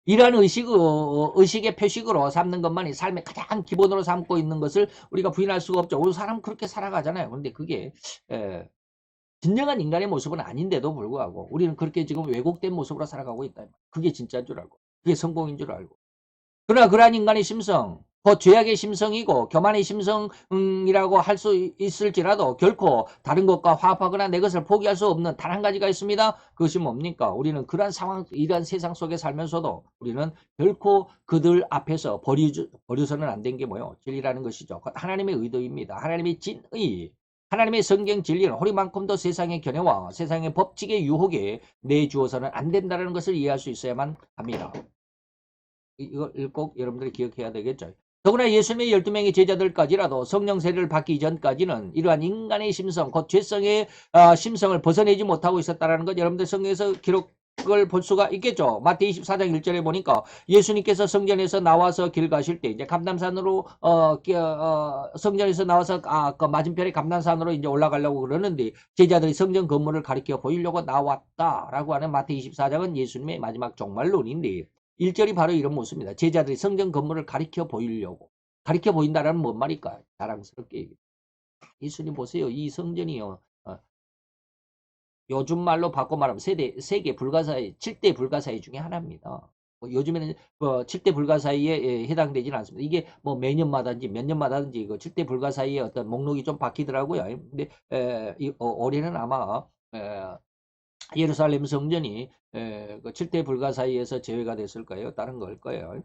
이러한 의식의 표식으로 삼는 것만이 삶의 가장 기본으로 삼고 있는 것을 우리가 부인할 수가 없죠. 우리 사람 그렇게 살아가잖아요. 그런데 그게 에, 진정한 인간의 모습은 아닌데도 불구하고 우리는 그렇게 지금 왜곡된 모습으로 살아가고 있다. 그게 진짜인 줄 알고. 그게 성공인 줄 알고. 그러나 그러한 인간의 심성, 곧 죄악의 심성이고 교만의 심성이라고 할 수 있을지라도 결코 다른 것과 화합하거나 내 것을 포기할 수 없는 단 한 가지가 있습니다. 그것이 뭡니까? 우리는 그러한 상황, 이러한 세상 속에 살면서도 우리는 결코 그들 앞에서 버려서는 안 된 게 뭐요? 진리라는 것이죠. 하나님의 의도입니다. 하나님의 진의. 하나님의 성경 진리는 허리만큼도 세상의 견해와 세상의 법칙의 유혹에 내주어서는 안 된다는 것을 이해할 수 있어야만 합니다. 이걸 꼭 여러분들이 기억해야 되겠죠. 더구나 예수님의 12명의 제자들까지라도 성령 세례를 받기 전까지는 이러한 인간의 심성, 곧 죄성의 심성을 벗어내지 못하고 있었다는 것 여러분들 성경에서 기록을 볼 수가 있겠죠. 마태 24장 1절에 보니까 예수님께서 성전에서 나와서 길 가실 때 이제 감람산으로 성전에서 나와서 그 맞은편의 감람산으로 이제 올라가려고 그러는데 제자들이 성전 건물을 가리켜 보이려고 나왔다라고 하는 마태 24장은 예수님의 마지막 종말론인데 1절이 바로 이런 모습입니다. 제자들이 성전 건물을 가리켜 보이려고. 가리켜 보인다라는 뭔 말일까? 자랑스럽게. 예수님 보세요. 이 성전이요. 요즘 말로 바꿔 말하면 세계 불가사의, 7대 불가사의 중에 하나입니다. 요즘에는 7대 불가사의에 해당되지는 않습니다. 이게 뭐 매년마다든지 몇 년마다든지 그 7대 불가사의의 어떤 목록이 좀 바뀌더라고요. 근데 올해는 아마 예루살렘 성전이 그 7대 불가사의에서 제외가 됐을 거예요. 다른 걸 거예요.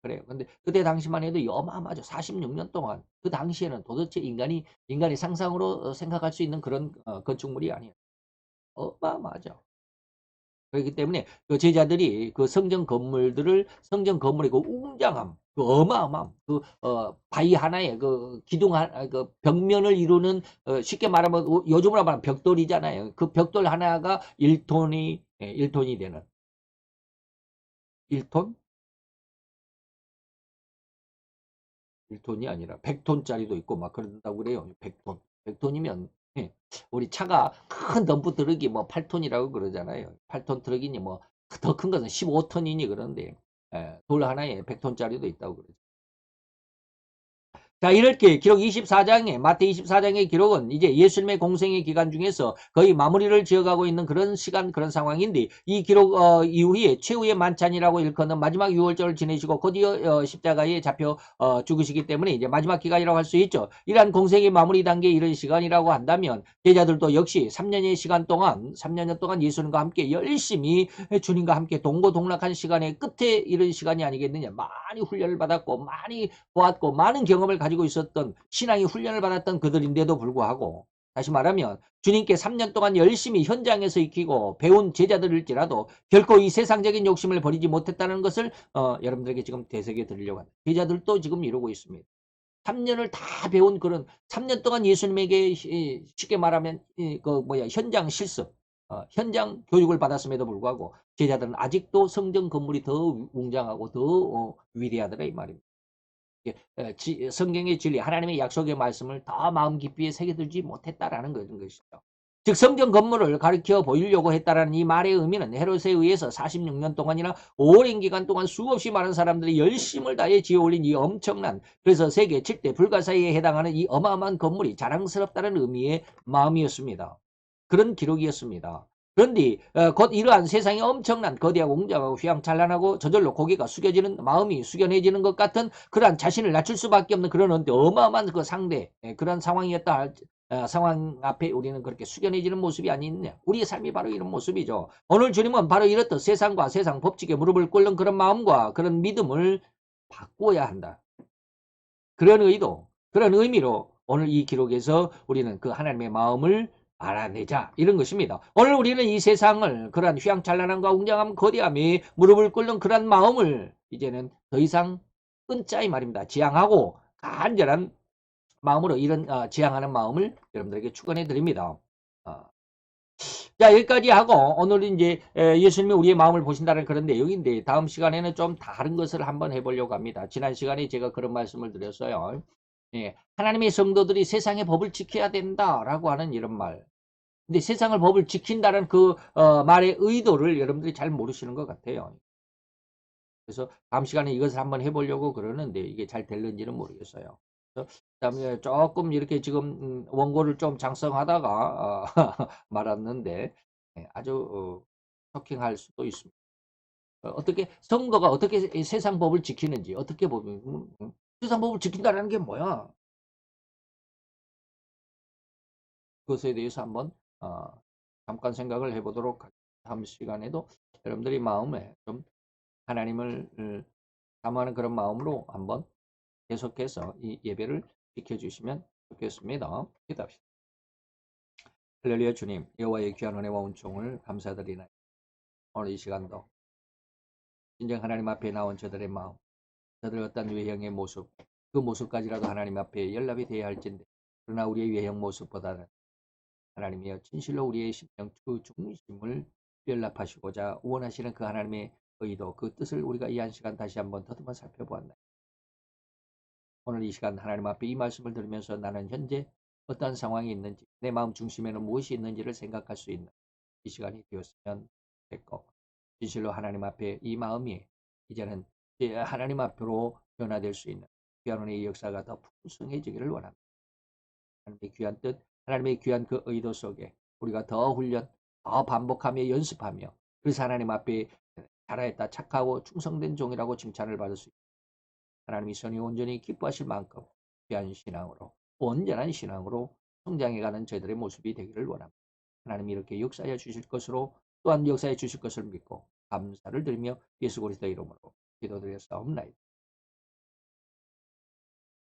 그래요. 근데 그때 당시만 해도 어마어마하죠. 46년 동안. 그 당시에는 도대체 인간이 상상으로 생각할 수 있는 그런 건축물이 아니에요. 어마어마하죠. 그렇기 때문에 그 제자들이 그 성전 건물의 그 웅장함, 그 어마어마함, 그 바위 하나에 그 기둥 그 벽면을 이루는 쉽게 말하면 요즘으로 말하면 벽돌이잖아요. 그 벽돌 하나가 1톤이 되는 1톤? 1톤이 아니라 100톤짜리도 있고 막 그런다고 그래요. 100톤. 100톤이면 우리 차가 큰 덤프 트럭이 뭐 8톤이라고 그러잖아요. 8톤 트럭이니 뭐 더 큰 것은 15톤이니 그런데 돌 하나에 100톤짜리도 있다고 그러죠. 자, 이렇게 기록 24장에, 마태 24장의 기록은 이제 예수님의 공생의 기간 중에서 거의 마무리를 지어가고 있는 그런 시간, 그런 상황인데, 이 기록, 이후에 최후의 만찬이라고 일컫는 마지막 6월절을 지내시고, 곧이어 십자가에 잡혀, 죽으시기 때문에 이제 마지막 기간이라고 할 수 있죠. 이러한 공생의 마무리 단계에 이런 시간이라고 한다면, 제자들도 역시 3년의 시간 동안, 3년 동안 예수님과 함께 열심히 주님과 함께 동고동락한 시간의 끝에 이런 시간이 아니겠느냐. 많이 훈련을 받았고, 많이 보았고, 많은 경험을 가지고 있었던 신앙의 훈련을 받았던 그들인데도 불구하고 다시 말하면 주님께 3년 동안 열심히 현장에서 익히고 배운 제자들일지라도 결코 이 세상적인 욕심을 버리지 못했다는 것을 여러분들에게 지금 되새겨 드리려고 합니다. 제자들도 지금 이러고 있습니다. 3년을 다 배운 그런 3년 동안 예수님에게 쉽게 말하면 현장 실습, 현장 교육을 받았음에도 불구하고 제자들은 아직도 성전 건물이 더 웅장하고 더 위대하더라 이 말입니다. 성경의 진리, 하나님의 약속의 말씀을 더 마음 깊이에 새겨들지 못했다라는 것이죠. 즉 성전 건물을 가리켜 보이려고 했다라는 이 말의 의미는 헤롯에 의해서 46년 동안이나 오랜 기간 동안 수없이 많은 사람들이 열심을 다해 지어올린 이 엄청난 그래서 세계 7대 불가사의에 해당하는 이 어마어마한 건물이 자랑스럽다는 의미의 마음이었습니다. 그런 기록이었습니다. 그런데 곧 이러한 세상에 엄청난 거대하고 웅장하고 휘황찬란하고 저절로 고개가 숙여지는 마음이 숙연해지는 것 같은 그러한 자신을 낮출 수밖에 없는 그런 어마어마한 그 상대 그런 상황이었다 상황 앞에 우리는 그렇게 숙연해지는 모습이 아니냐. 우리의 삶이 바로 이런 모습이죠. 오늘 주님은 바로 이렇듯 세상과 세상 법칙에 무릎을 꿇는 그런 마음과 그런 믿음을 바꾸어야 한다. 그런 의도, 그런 의미로 오늘 이 기록에서 우리는 그 하나님의 마음을 알아내자 이런 것입니다. 오늘 우리는 이 세상을 그러한 휘황찬란함과 웅장함 거대함에 무릎을 꿇는 그러한 마음을 이제는 더 이상 끊자 이 말입니다. 지향하고 간절한 마음으로 이런 지향하는 마음을 여러분들에게 축원해 드립니다. 자 여기까지 하고 오늘은 이제 예수님이 우리의 마음을 보신다는 그런 내용인데 다음 시간에는 좀 다른 것을 한번 해보려고 합니다. 지난 시간에 제가 그런 말씀을 드렸어요. 예, 하나님의 성도들이 세상의 법을 지켜야 된다라고 하는 이런 말. 근데 세상을 법을 지킨다는 그 말의 의도를 여러분들이 잘 모르시는 것 같아요. 그래서 다음 시간에 이것을 한번 해보려고 그러는데 이게 잘 될는지는 모르겠어요. 그다음에 조금 이렇게 지금 원고를 좀 작성하다가 말았는데 아주 쇼킹할 수도 있습니다. 어떻게 성도가 어떻게 세상 법을 지키는지 어떻게 보면 세상 법을 지킨다는 게 뭐야? 그것에 대해서 한번 잠깐 생각을 해보도록 다음 시간에도 여러분들이 마음에 좀 하나님을 사모하는 그런 마음으로 한번 계속해서 이 예배를 지켜주시면 좋겠습니다. 기도합시다. 할렐루야 주님, 여호와의 귀한 은혜와 은총을 감사드리나이다. 오늘 이 시간도 진정 하나님 앞에 나온 저들의 마음, 저들 어떤 외형의 모습, 그 모습까지라도 하나님 앞에 연락이 되어야 할진데 그러나 우리의 외형 모습보다는 하나님이여 진실로 우리의 심령 그 중심을 연락하시고자 원하시는 그 하나님의 의도, 그 뜻을 우리가 이 한 시간 다시 한번 더듬어 살펴보았나이다. 오늘 이 시간 하나님 앞에 이 말씀을 들으면서 나는 현재 어떤 상황이 있는지 내 마음 중심에는 무엇이 있는지를 생각할 수 있는 이 시간이 되었으면 됐고 진실로 하나님 앞에 이 마음이 이제는 하나님 앞으로 변화될 수 있는 귀한 은혜의 역사가 더 풍성해지기를 원합니다. 하나님의 귀한 뜻, 하나님의 귀한 그 의도 속에 우리가 더 훈련, 더 반복하며 연습하며 그래서 하나님 앞에 잘하였다 착하고 충성된 종이라고 칭찬을 받을 수 있습니다. 하나님이 선이 온전히 기뻐하실 만큼 귀한 신앙으로 온전한 신앙으로 성장해가는 저희들의 모습이 되기를 원합니다. 하나님이 이렇게 역사해 주실 것으로 또한 역사해 주실 것을 믿고 감사를 드리며 예수 그리스도의 이름으로 기도드렸사옵나이다.